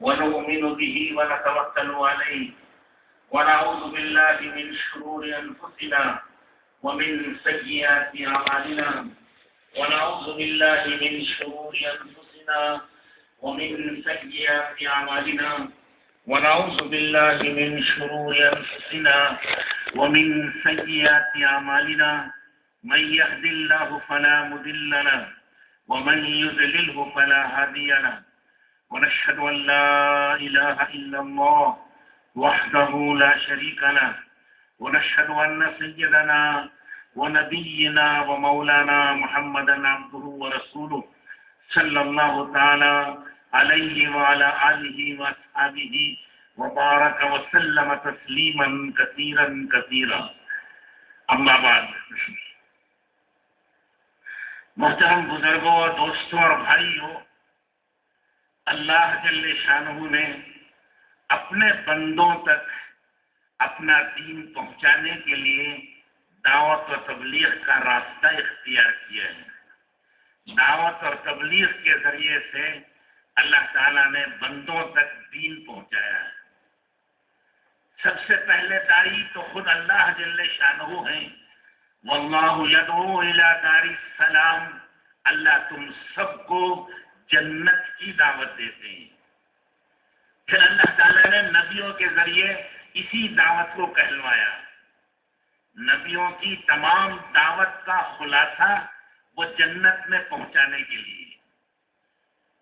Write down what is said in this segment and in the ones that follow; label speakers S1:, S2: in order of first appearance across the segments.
S1: ونؤمن به ونتوكل عليه ونعوذ بالله من شرور أنفسنا ومن سيئات أعمالنا ونعوذ بالله من شرور أنفسنا ومن سيئات أعمالنا ونعوذ بالله من شرور أنفسنا ومن سيئات أعمالنا من يهد الله فلا مضل له ومن يضلله فلا هادي له ونشهد أن لا إله إلا الله وحده لا شريك له ونشهد أن سيدنا ونبينا ومولانا محمدا عبده ورسوله صلى الله تعالى عليه وعلى آله وأصحابه وبارك وسلم تسليما كثيرا كثيرا اما بعد محترم بزرگوں اور دوستوں اور بھائیوں، اللہ جل شانہ نے اپنے بندوں تک اپنا دین پہنچانے کے لیے دعوت و تبلیغ کا راستہ اختیار کیا ہے۔ دعوت اور تبلیغ کے ذریعے سے اللہ تعالیٰ نے بندوں تک دین پہنچایا ہے۔ سب سے پہلے داعی تو خود اللہ جل شانہ ہیں۔ واللہ یدعو الی دار السلام، اللہ تم سب کو جنت کی دعوت دیتے ہیں۔ پھر اللہ تعالیٰ نے نبیوں کے ذریعے اسی دعوت کو کہلوایا۔ نبیوں کی تمام دعوت کا خلاصہ وہ جنت میں پہنچانے کے لیے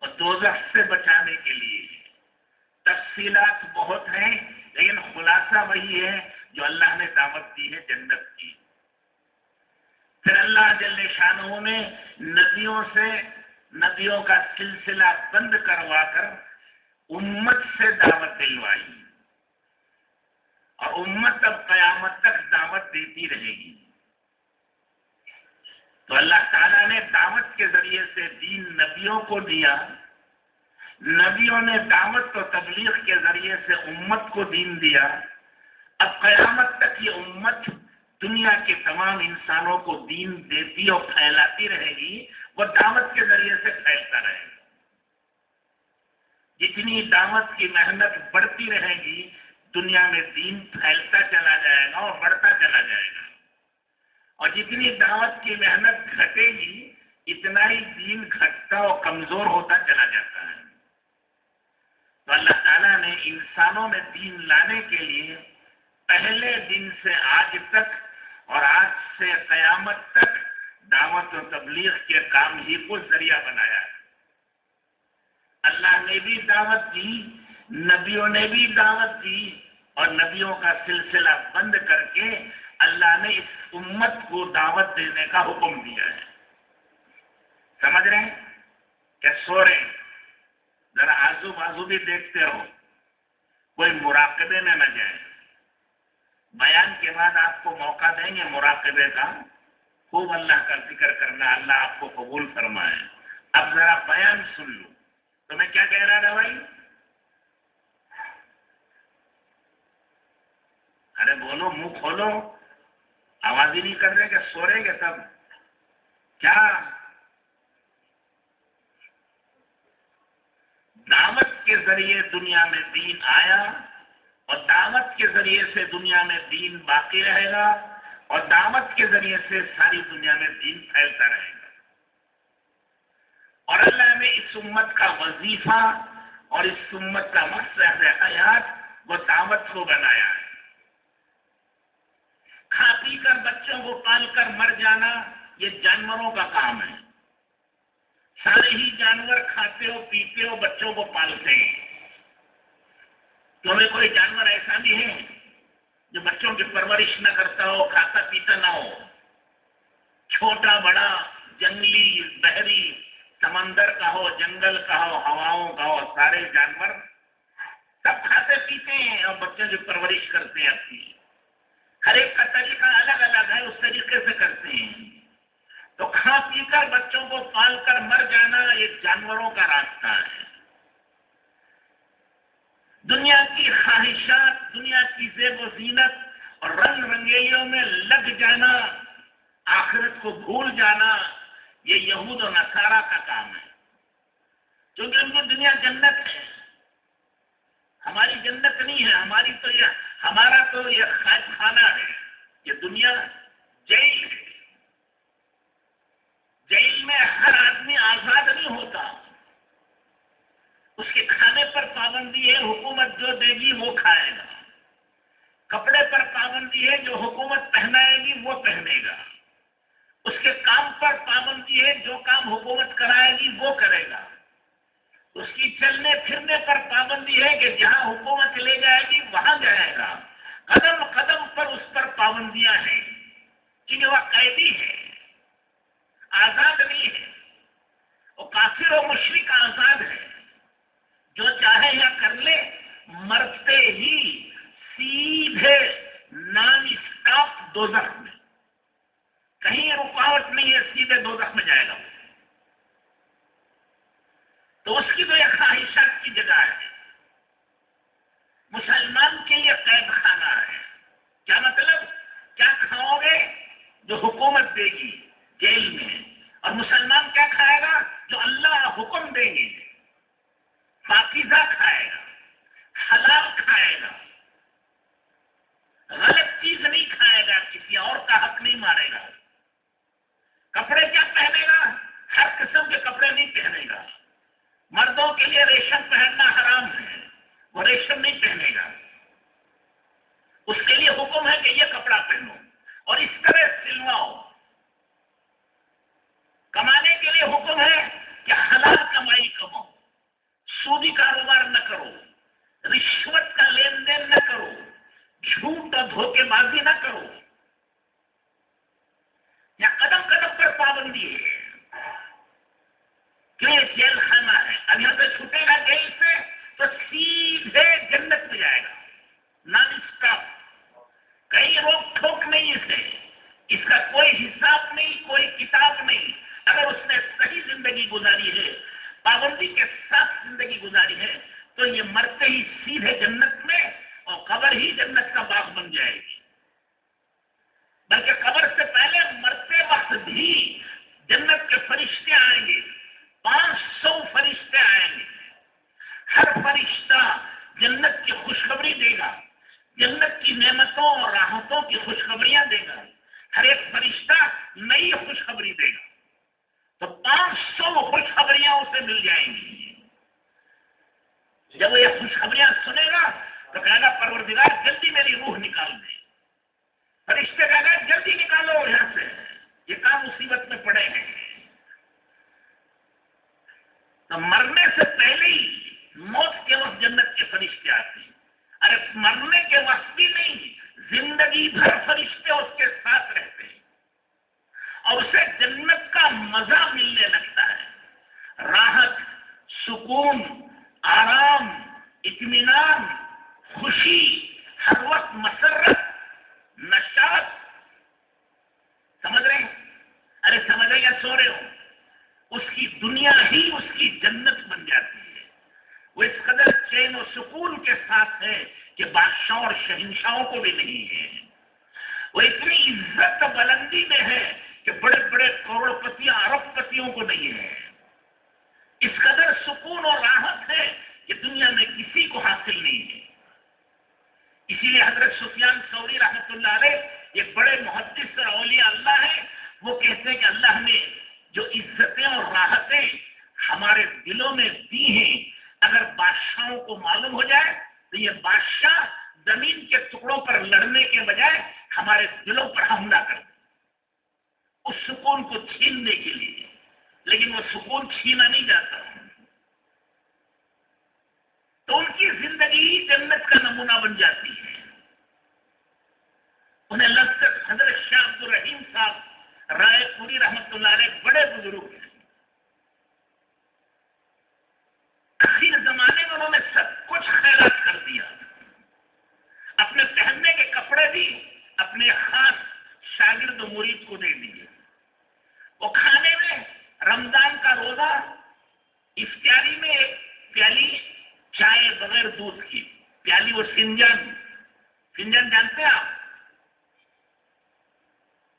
S1: اور دوزخ سے بچانے کے لیے۔ تفصیلات بہت ہیں لیکن خلاصہ وہی ہے جو اللہ نے دعوت دی ہے جنت کی۔ پھر اللہ جل شانہ نے نبیوں کا سلسلہ بند کروا کر امت سے دعوت دلوائی، اور امت اب قیامت تک دعوت دیتی رہے گی۔ تو اللہ تعالیٰ نے دعوت کے ذریعے سے دین نبیوں کو دیا، نبیوں نے دعوت و تبلیغ کے ذریعے سے امت کو دین دیا۔ اب قیامت تک یہ امت دنیا کے تمام انسانوں کو دین دیتی اور پھیلاتی رہے گی، وہ دعوت کے ذریعے سے پھیلتا رہے گا۔ جتنی دعوت کی محنت بڑھتی رہے گی دنیا میں دین پھیلتا چلا جائے گا اور بڑھتا چلا جائے گا، اور جتنی دعوت کی محنت گھٹے گی اتنا ہی دین گھٹتا اور کمزور ہوتا چلا جاتا ہے۔ تو اللہ تعالیٰ نے انسانوں میں دین لانے کے لیے پہلے دن سے آج تک اور آج سے قیامت تک دعوت و تبلیغ کے کام ہی کو ذریعہ بنایا ہے۔ اللہ نے بھی دعوت دی، نبیوں نے بھی دعوت دی، اور نبیوں کا سلسلہ بند کر کے اللہ نے اس امت کو دعوت دینے کا حکم دیا ہے۔ سمجھ رہے ہیں کہ سو رہے ہیں؟ ذرا آزو بازو بھی دیکھتے رہو، کوئی مراقبے میں نہ جائے۔ بیان کے بعد آپ کو موقع دیں گے مراقبے کا، خوب اللہ کا ذکر کرنا، اللہ آپ کو قبول فرمائے۔ اب ذرا بیان سن لو، تو میں کیا کہہ رہا تھا بھائی؟ ارے بولو، منہ کھولو، آواز ہی نہیں کر رہے کہ سو رہے گے تب کیا؟ دعوت کے ذریعے دنیا میں دین آیا، اور دعوت کے ذریعے سے دنیا میں دین باقی رہے گا، اور دعوت کے ذریعے سے ساری دنیا میں دین پھیلتا رہے گا۔ اور اللہ نے اس امت کا وظیفہ اور اس امت کا مقصد حیات وہ دعوت کو بنایا ہے۔ کھا پی کر بچوں کو پال کر مر جانا یہ جانوروں کا کام ہے۔ سارے ہی جانور کھاتے ہو پیتے ہو بچوں کو پالتے ہیں، تمہیں کوئی جانور ایسا بھی ہے جو بچوں کی پرورش نہ کرتا ہو، کھاتا پیتا نہ ہو؟ چھوٹا بڑا، جنگلی بحری، سمندر کا ہو، جنگل کا ہو، ہواؤں کا ہو، سارے جانور سب کھاتے پیتے ہیں اور بچوں کی پرورش کرتے ہیں اپنی۔ ہر ایک کا طریقہ الگ الگ ہے، اس طریقے سے کرتے ہیں۔ تو کھا پی کر بچوں کو پال کر مر جانا یہ جانوروں کا راستہ ہے۔ دنیا کی خواہشات، دنیا کی زیب و زینت اور رنگ رنگیلیوں میں لگ جانا، آخرت کو بھول جانا، یہ یہود و نصارہ کا کام ہے، کیونکہ ان کو دنیا جنت ہے۔ ہماری جنت نہیں ہے، ہمارا تو یہ قید خانہ ہے، یہ دنیا جیل ہے۔ جیل میں ہر آدمی آزاد نہیں ہوتا، اس کے کھانے پر پابندی ہے، حکومت جو دے گی وہ کھائے گا۔ کپڑے پر پابندی ہے، جو حکومت پہنائے گی وہ پہنے گا۔ اس کے کام پر پابندی ہے، جو کام حکومت کرائے گی وہ کرے گا۔ اس کی چلنے پھرنے پر پابندی ہے کہ جہاں حکومت لے جائے گی وہاں جائے گا۔ قدم قدم پر اس پر پابندیاں ہیں کہ وہ قیدی ہے، آزاد نہیں ہے۔ وہ کافر و مشرک آزاد ہے، جو چاہے یا کر لے، مرتے ہی سیدھے نان اسٹاپ دوزخ میں، کہیں رکاوٹ نہیں ہے، سیدھے دوزخ میں جائے گا۔ تو اس کی تو یہ خواہشات کی جگہ ہے۔ مسلمان کے لیے قید خانہ ہے۔ کیا مطلب؟ کیا کھاؤ گے؟ جو حکومت دے گی جیل میں، اور مسلمان کیا کھائے گا؟ جو اللہ حکم دیں گے، پاکیزہ کھائے گا، حلال کھائے گا، غلط چیز نہیں کھائے گا، کسی اور کا حق نہیں مارے گا۔ کپڑے کیا پہنے گا؟ ہر قسم کے کپڑے نہیں پہنے گا۔ مردوں کے لیے ریشم پہننا حرام ہے، وہ ریشم نہیں پہنے گا۔ اس کے لیے حکم ہے کہ یہ کپڑا پہنو اور اس طرح سلواؤ۔ کمانے کے لیے حکم ہے کہ حلال کمائی کماؤ، سودی کاروبار نہ کرو، رشوت کا لین دین نہ کرو، جھوٹ اور دھوکے بازی نہ کرو۔ یا قدم قدم پر پابندی ہے، کیوں؟ جیل خانہ ہے۔ اب یہاں سے چھوٹے گا جیل سے تو سیدھے جنت میں جائے گا، نان اسٹاپ، کہیں روک ٹھوک نہیں اسے، اس کا کوئی حساب نہیں، کوئی کتاب نہیں۔ اگر اس نے صحیح زندگی گزاری ہے، پابندی کے ساتھ زندگی گزاری ہے، تو یہ مرتے ہی سیدھے جنت میں، اور قبر ہی جنت کا باغ بن جائے گی۔ بلکہ قبر سے پہلے مرتے وقت بھی جنت کے فرشتے آئیں گے، 500 فرشتے آئیں گے۔ ہر فرشتہ جنت کی خوشخبری دے گا، جنت کی نعمتوں اور راحتوں کی خوشخبریاں دے گا۔ ہر ایک فرشتہ نئی خوشخبری دے گا، تو 500 خوشخبریاں اسے مل جائیں گی۔ جب وہ یہ خوشخبریاں سنے گا تو کہے گا پروردگار جلدی میری روح نکال دے۔ فرشتے کہے گا جلدی نکالو یہاں سے، یہ کام مصیبت میں پڑے ہیں۔ تو مرنے سے پہلے ہی موت کے وقت جنت کے فرشتے آتے ہیں۔ ارے مرنے کے وقت بھی نہیں، زندگی بھر فرشتے اس کے ساتھ رہتے ہیں، اور اسے جنت کا مزہ ملنے لگتا ہے۔ راحت، سکون، آرام، اطمینان، خوشی، ہر وقت مسرت، نشاط۔ سمجھ رہے ہیں؟ ارے سمجھ رہے یا سو رہے ہو؟ اس کی دنیا ہی اس کی جنت بن جاتی ہے۔ وہ اس قدر چین و سکون کے ساتھ ہے کہ بادشاہوں اور شہنشاہوں کو بھی نہیں ہے۔ وہ اتنی عزت بلندی میں ہے کہ بڑے بڑے کروڑ پتیاں، ارب پتیوں کو نہیں ہے۔ اس قدر سکون اور راحت ہے کہ دنیا میں کسی کو حاصل نہیں ہے۔ اسی لیے حضرت سفیان ثوری رحمۃ اللہ علیہ ایک بڑے محدث اور اولیاء اللہ ہیں، وہ کہتے ہیں کہ اللہ نے جو عزتیں اور راحتیں ہمارے دلوں میں دی ہیں، اگر بادشاہوں کو معلوم ہو جائے تو یہ بادشاہ زمین کے ٹکڑوں پر لڑنے کے بجائے ہمارے دلوں پر حملہ کر دیں، اس سکون کو چھیننے کے لیے۔ لیکن وہ سکون چھینا نہیں جاتا، تو ان کی زندگی ہی جنت کا نمونہ بن جاتی ہے۔ انہیں لذت حضرت شاہ عبد الرحیم صاحب رائے پوری رحمت اللہ علیہ بڑے بزرگ ہیں۔ آخر زمانے میں انہوں نے سب کچھ خیرات کر دیا، اپنے پہننے کے کپڑے بھی اپنے خاص شاگرد و مرید کو دے دیے۔ وہ کھانے میں رمضان کا روزہ افطاری میں ایک پیالی چائے بغیر دودھ کی پیالی، وہ فنجان جانتے ہیں آپ؟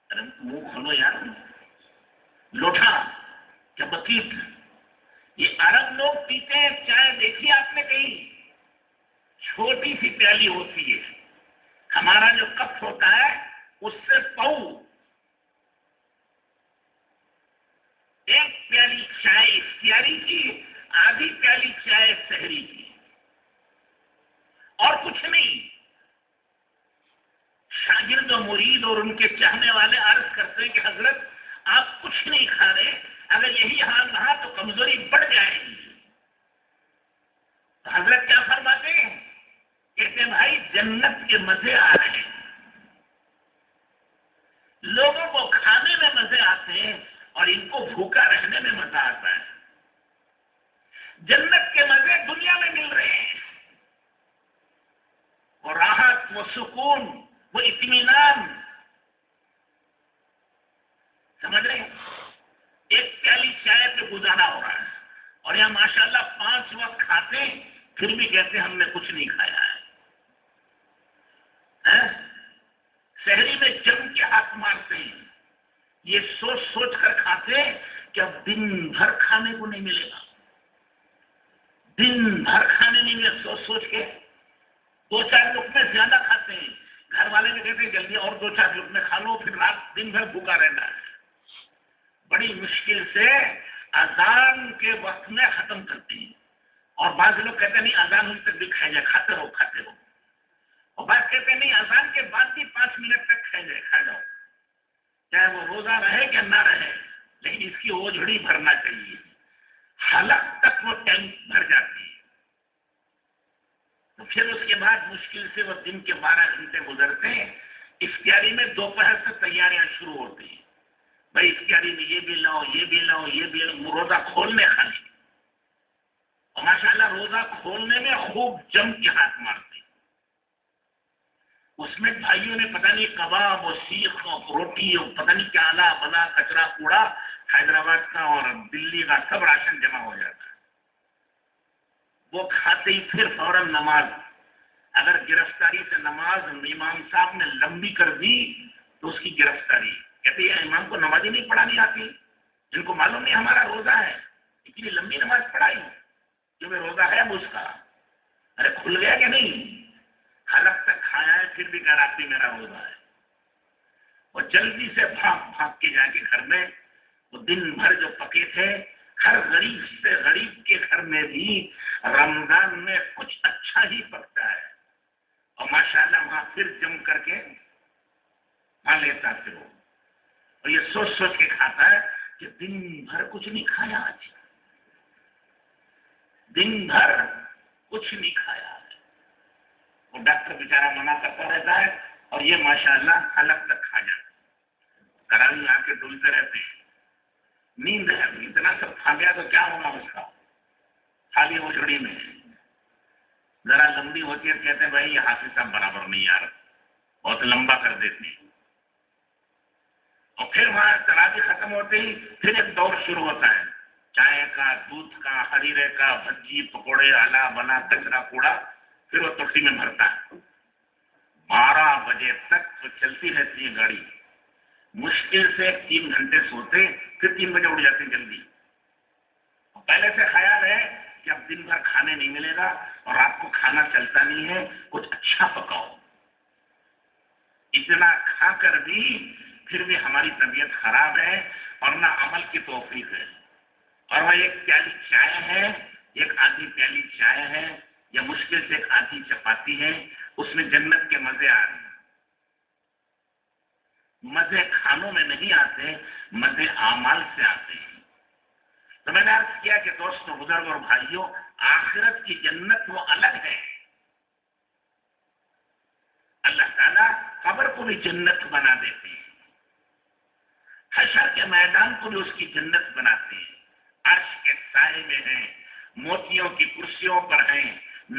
S1: ارے منہ کھولو یار، لوٹا کیا بکیٹ، یہ عرب لوگ پیتے ہیں چائے، دیکھیے آپ نے کہیں سی پیالی ہوتی ہے، ہمارا جو کپ ہوتا ہے اس سے پاؤ، ایک پیالی چائے اختیاری کی، آدھی پیالی چائے سحری کی، اور کچھ نہیں۔ شاگرد و مرید اور ان کے چاہنے والے عرض کرتے ہیں کہ حضرت آپ کچھ نہیں کھا رہے، اگر یہی حال رہا تو کمزوری بڑھ جائے گی۔ تو حضرت کیا فرماتے ہیں؟ کہتے ہیں بھائی جنت کے مزے آ رہے ہیں، لوگوں کو کھانے میں مزے آتے ہیں اور ان کو بھوکا رہنے میں مزہ آتا ہے۔ جنت کے مزے دنیا میں مل رہے ہیں، وہ راحت، وہ سکون، وہ اطمینان، سمجھ رہے ہیں؟ ایک پیالی چائے پہ گزارا ہو رہا ہے، اور یہاں ماشاءاللہ 5 وقت کھاتے ہیں پھر بھی کہتے ہیں ہم نے کچھ نہیں کھایا ہے۔ شہری میں جم کے ہاتھ مارتے ہیں، یہ سوچ سوچ کر کھاتے ہیں کہ اب دن بھر کھانے کو نہیں ملے گا، دن بھر کھانے نہیں ملے، سوچ سوچ کے 2-4 لقمے زیادہ کھاتے ہیں۔ گھر والے بھی کہتے ہیں جلدی اور 2-4 لقمے کھا لو، پھر رات دن بھر بھوکا رہنا ہے۔ بڑی مشکل سے اذان کے وقت میں ختم کرتے ہیں، اور بعض لوگ کہتے ہیں نہیں اذان ہوئی تک بھی کھائے جائے، کھاتے رہو کھاتے رہو، اور بعض کہتے ہیں نہیں اذان کے بعد بھی 5 منٹ تک کھائے جائے، کھا جاؤ، چاہے وہ روزہ رہے کہ نہ رہے، لیکن اس کی اوجھڑی بھرنا چاہیے، حلق تک وہ ٹینک بھر جاتی ہے۔ تو پھر اس کے بعد مشکل سے وہ دن کے 12 گھنٹے گزرتے ہیں، اختیاری میں دوپہر سے تیاریاں شروع ہوتی ہیں، بھائی اختیاری میں یہ بھی لاؤ، یہ بھی لاؤ، یہ بھی لاؤ، روزہ کھولنے خالی، اور ماشاءاللہ روزہ کھولنے میں خوب جم کے ہاتھ مارتے ہیں۔ اس میں بھائیوں نے پتہ نہیں کباب اور سیخ اور روٹی اور پتہ نہیں کیا آلہ بنا کچرا کوڑا، حیدرآباد کا اور دلی کا سب راشن جمع ہو جاتا ہے۔ وہ کھاتے ہی پھر فوراً نماز، اگر گرفتاری سے نماز امام صاحب نے لمبی کر دی تو اس کی گرفتاری، کہتے ہیں امام کو نماز ہی نہیں پڑھانی آتی، جن کو معلوم نہیں ہمارا روزہ ہے اتنی لمبی نماز پڑھائی جو میں روزہ ہے اب اس کا، ارے کھل گیا کہ نہیں؟ حلق تک کھایا ہے پھر بھی کہہ رہا میرا روزہ ہے، اور جلدی سے بھاگ بھاگ کے جا کے گھر میں وہ دن بھر جو پکے تھے، ہر غریب سے غریب کے گھر میں بھی رمضان میں کچھ اچھا ہی پکتا ہے، اور ماشاءاللہ وہاں پھر جم کر کے وہاں لیتا پھر وہ، اور یہ سوچ سوچ کے کھاتا ہے کہ دن بھر کچھ نہیں کھایا، آج دن بھر کچھ نہیں کھایا، وہ ڈاکٹر بیچارہ منع کرتا رہتا ہے، اور یہ ماشاءاللہ حلق تک کھا جاتا ہے، کراوی آ کے ڈولتے رہتے ہیں، نیند ہے، اتنا سب کھا گیا تو کیا ہونا اس کا، خالی اوجھڑی میں ذرا لمبی ہوتی ہے، کہتے ہیں بھائی یہ حافظ صاحب برابر نہیں یار، بہت لمبا کر دیتے ہیں، اور پھر وہاں تراویح ختم ہوتے ہی پھر ایک دور شروع ہوتا ہے، چائے کا، دودھ کا، ہریرے کا، بھجی پکوڑے، آلہ بنا کچرا کوڑا، پھر وہ توٹی میں بھرتا ہے، 12 بجے تک تو چلتی رہتی ہے گاڑی، مشکل سے 3 گھنٹے سوتے، پھر 3 بجے اٹھ جاتے جلدی، پہلے سے خیال ہے کہ اب دن بھر کھانے نہیں ملے گا اور رات کو کھانا چلتا نہیں ہے، کچھ اچھا پکاؤ، اتنا کھا کر بھی پھر بھی ہماری طبیعت خراب ہے اور نہ عمل کی توفیق ہے، اور وہ ایک پیالی چائے ہے، ایک آدھی پیالی چائے ہے، یا مشکل سے ایک آدھی چپاتی ہے، اس میں جنت کے مزے آ رہے ہیں۔ مزے کھانوں میں نہیں آتے، مزے اعمال سے آتے ہیں۔ تو میں نے عرض کیا کہ دوستوں، بزرگوں اور بھائیوں، آخرت کی جنت وہ الگ ہے، اللہ تعالیٰ قبر کو بھی جنت بنا دیتے ہیں، حشر کے میدان کو بھی اس کی جنت بناتے ہیں، عرش کے سائے میں ہیں، موتیوں کی کرسیوں پر ہیں،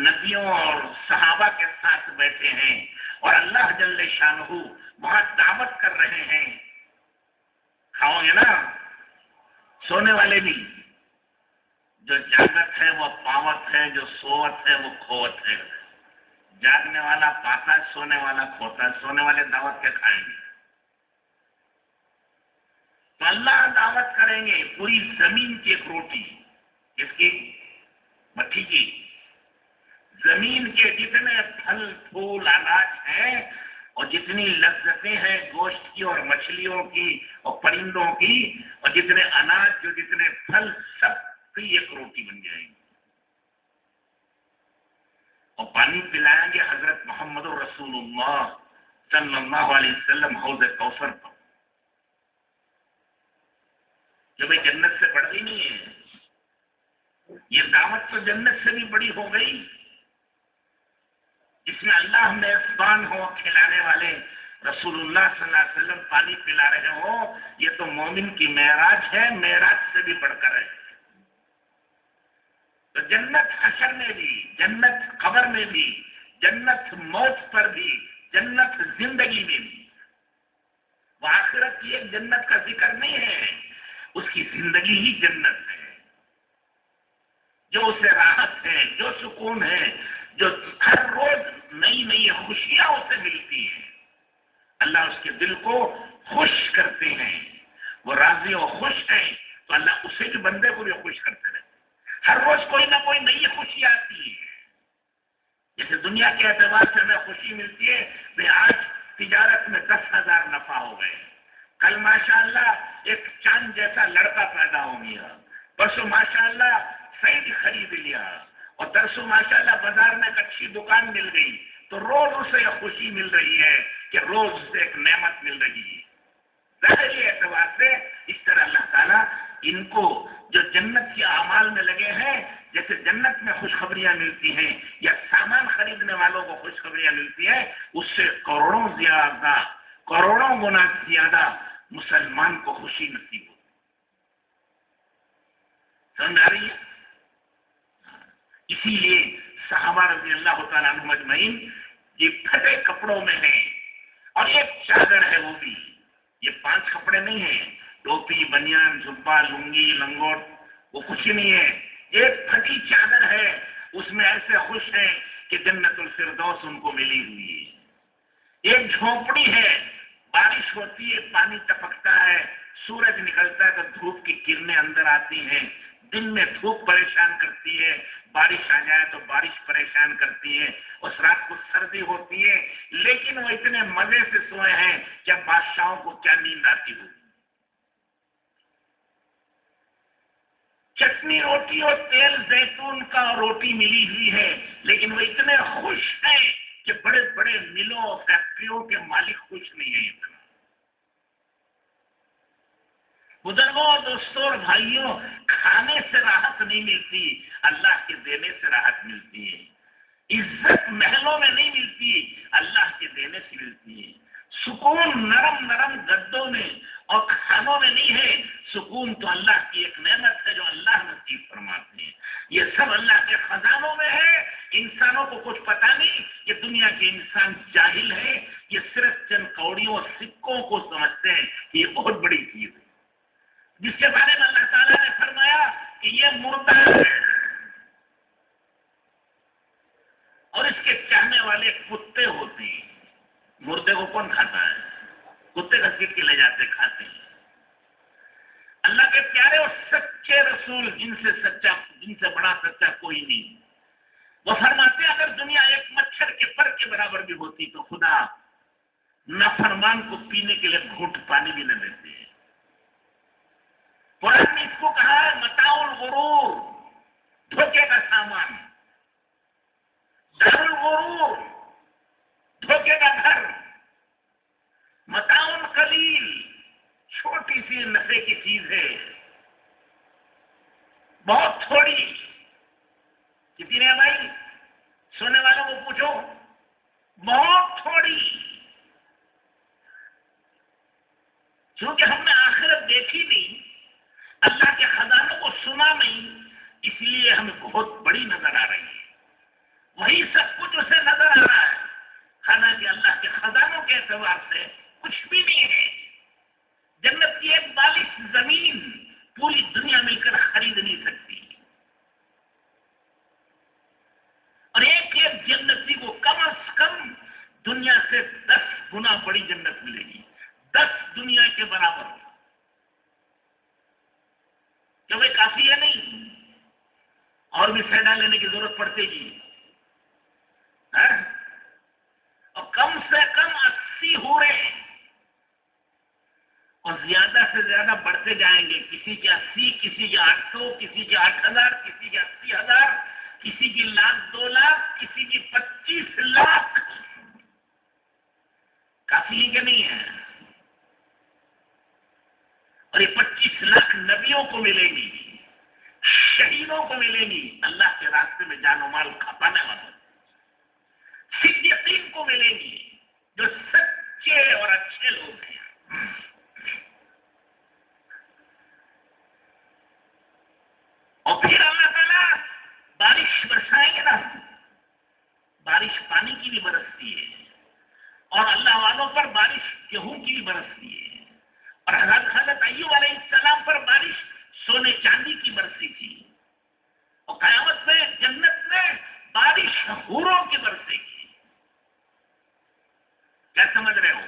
S1: نبیوں اور صحابہ کے ساتھ بیٹھے ہیں، اور اللہ جل شانہ وہاں دعوت کر رہے ہیں، کھاؤ گے نا؟ سونے والے بھی، جو جاگت ہے وہ پاوت ہے، جو سوت ہے وہ کھوت ہے، جاگنے والا پاتا ہے، سونے والا کھوتا ہے، سونے والے دعوت کے کھائیں گے، تو اللہ دعوت کریں گے پوری زمین کی ایک روٹی، اس کی مٹھی کی، زمین کے جتنے پھل پھول اناج ہیں اور جتنی لذتیں ہیں گوشت کی اور مچھلیوں کی اور پرندوں کی اور جتنے اناج جو جتنے پھل سب کی ایک روٹی بن جائے گی. اور پانی پلائیں گے حضرت محمد رسول اللہ صلی اللہ علیہ وسلم حوض کوثر پر. جو بھائی جنت سے بڑھ گئی نہیں ہے، یہ دعوت تو جنت سے بھی بڑی ہو گئی، جس میں اللہ میزبان ہو کھلانے والے رسول اللہ صلی اللہ علیہ وسلم پانی پلا رہے ہو. یہ تو مومن کی معراج ہے، معراج سے بھی بڑھ کر ہے. تو جنت حشر میں بھی، جنت قبر میں بھی، جنت موت پر بھی، جنت زندگی میں بھی. وہ آخرت کی ایک جنت کا ذکر نہیں ہے، اس کی زندگی ہی جنت ہے. جو اسے راحت ہے، جو سکون ہے، جو ہر روز نئی نئی خوشیاں اسے ملتی ہیں. اللہ اس کے دل کو خوش کرتے ہیں، وہ راضی اور خوش ہیں تو اللہ اسے بھی بندے کو بھی خوش کرتے رہتے. ہر روز کوئی نہ کوئی نئی خوشی آتی ہے. جیسے دنیا کے اعتبار سے ہمیں خوشی ملتی ہے کہ آج تجارت میں 10,000 نفع ہو گئے، کل ماشاءاللہ ایک چاند جیسا لڑکا پیدا ہو گیا، پرسوں ماشاءاللہ سائیکل خرید لیا، اور ترسوں ماشاءاللہ بازار میں ایک اچھی دکان مل گئی. تو روز اسے یہ خوشی مل رہی ہے کہ روز اسے ایک نعمت مل رہی ہے. ظاہری اعتبار سے اس طرح اللہ تعالیٰ ان کو جو جنت کے اعمال میں لگے ہیں، جیسے جنت میں خوشخبریاں ملتی ہیں یا سامان خریدنے والوں کو خوشخبریاں ملتی ہیں، اس سے کروڑوں گنا زیادہ مسلمان کو خوشی نصیب ہوتی. سمجھ آ رہی ہے؟ اسی لیے صحابہ رضی اللہ تعالیٰ عنہم اجمعین یہ پھٹے کپڑوں میں ہیں، اور ایک چادر ہے، وہ بھی یہ 5 کپڑے نہیں ہیں، ٹوپی، بنیان، جبہ، لنگی، لنگوٹ، وہ کچھ نہیں ہے. ایک پھٹی چادر ہے، اس میں ایسے خوش ہیں کہ جنت الفردوس ان کو ملی ہوئی ہے. ایک جھونپڑی ہے، بارش ہوتی ہے، پانی ٹپکتا ہے، سورج نکلتا ہے تو دھوپ کی کرنیں اندر آتی ہیں. دن میں دھوپ پریشان کرتی ہے، بارش آ جائے تو بارش پریشان کرتی ہے، اس رات کو سردی ہوتی ہے، لیکن وہ اتنے مزے سے سوئے ہیں کہ بادشاہوں کو کیا نیند آتی ہوگی. چٹنی روٹی اور تیل زیتون کا روٹی ملی ہوئی ہے، لیکن وہ اتنے خوش ہیں کہ بڑے بڑے ملوں اور فیکٹریوں کے مالک خوش نہیں ہیں. اتنا بزرگوں اور دوستوں اور بھائیوں، کھانے سے راحت نہیں ملتی، اللہ کے دینے سے راحت ملتی ہے. عزت محلوں میں نہیں ملتی، اللہ کے دینے سے ملتی ہے. سکون نرم نرم گدوں میں اور کھانوں میں نہیں ہے، سکون تو اللہ کی ایک نعمت ہے جو اللہ نصیب فرماتے ہیں. یہ سب اللہ کے خزانوں میں ہے. انسانوں کو کچھ پتا نہیں، یہ دنیا کے انسان جاہل ہے، یہ صرف چند کوڑیوں اور سکوں کو سمجھتے ہیں کہ یہ بہت بڑی چیز ہے، جس کے بارے میں اللہ تعالیٰ نے فرمایا کہ یہ مردہ ہے اور اس کے چاہنے والے کتے ہوتے ہیں. مردے کو کون کھاتا ہے؟ کتے کا سیٹ کے لے جاتے کھاتے ہیں. اللہ کے پیارے اور سچے رسول، جن سے بڑا سچا کوئی نہیں، وہ فرماتے ہیں اگر دنیا ایک مچھر کے پر کے برابر بھی ہوتی تو خدا نافرمان کو پینے کے لیے گھونٹ پانی بھی نہ دیتے ہیں. قرآن نے اس کو کہا ہے متاع الغرور، دھوکے کا سامان. دار الغرور، دھوکے کا گھر. متاع قلیل، چھوٹی سی نفے کی چیز ہے، بہت تھوڑی. کتنی ہے بھائی؟ سونے والوں کو پوچھو، بہت تھوڑی. کیونکہ ہم نے آخرت دیکھی نہیں، اللہ کے خزانوں کو سنا نہیں، اس لیے ہمیں بہت بڑی نظر آ رہی ہے. وہی سب کچھ اسے نظر آ رہا ہے، حالانکہ اللہ کے خزانوں کے اعتبار سے کچھ بھی نہیں ہے. جنت کی ایک بالش زمین پوری دنیا مل کر خرید نہیں سکتی، اور ایک ایک جنتی کو کم از کم دنیا سے 10 گنا بڑی جنت ملے گی، 10 دنیا کے برابر. کہ وہ کافی ہے نہیں، اور بھی فائدہ لینے کی ضرورت پڑتے گی. ہاں؟ اور کم سے کم 80 حوریں، اور زیادہ سے زیادہ بڑھتے جائیں گے، کسی کے 80، کسی کے 800، کسی کے 8000، کسی کے 80,000، کسی کی 1,00,000 2,00,000، کسی کی 25 لاکھ. کافی ہے کہ نہیں ہے؟ اور یہ 25 لاکھ نبیوں کو ملیں گی، شہیدوں کو ملیں گی، اللہ کے راستے میں جان و مال کھپانے والوں، صدیقین کو ملیں گی جو سچے اور اچھے لوگ ہیں. اور پھر اللہ تعالیٰ بارش برسائیں گے نا، بارش پانی کی بھی برستی ہے، اور اللہ والوں پر بارش گیہوں کی بھی برستی ہے، اور حضرت ایوب علیہ السلام پر بارش سونے چاندی کی برسی تھی، اور قیامت میں جنت میں بارش حوروں کی برسے گی. کیا سمجھ رہے ہو؟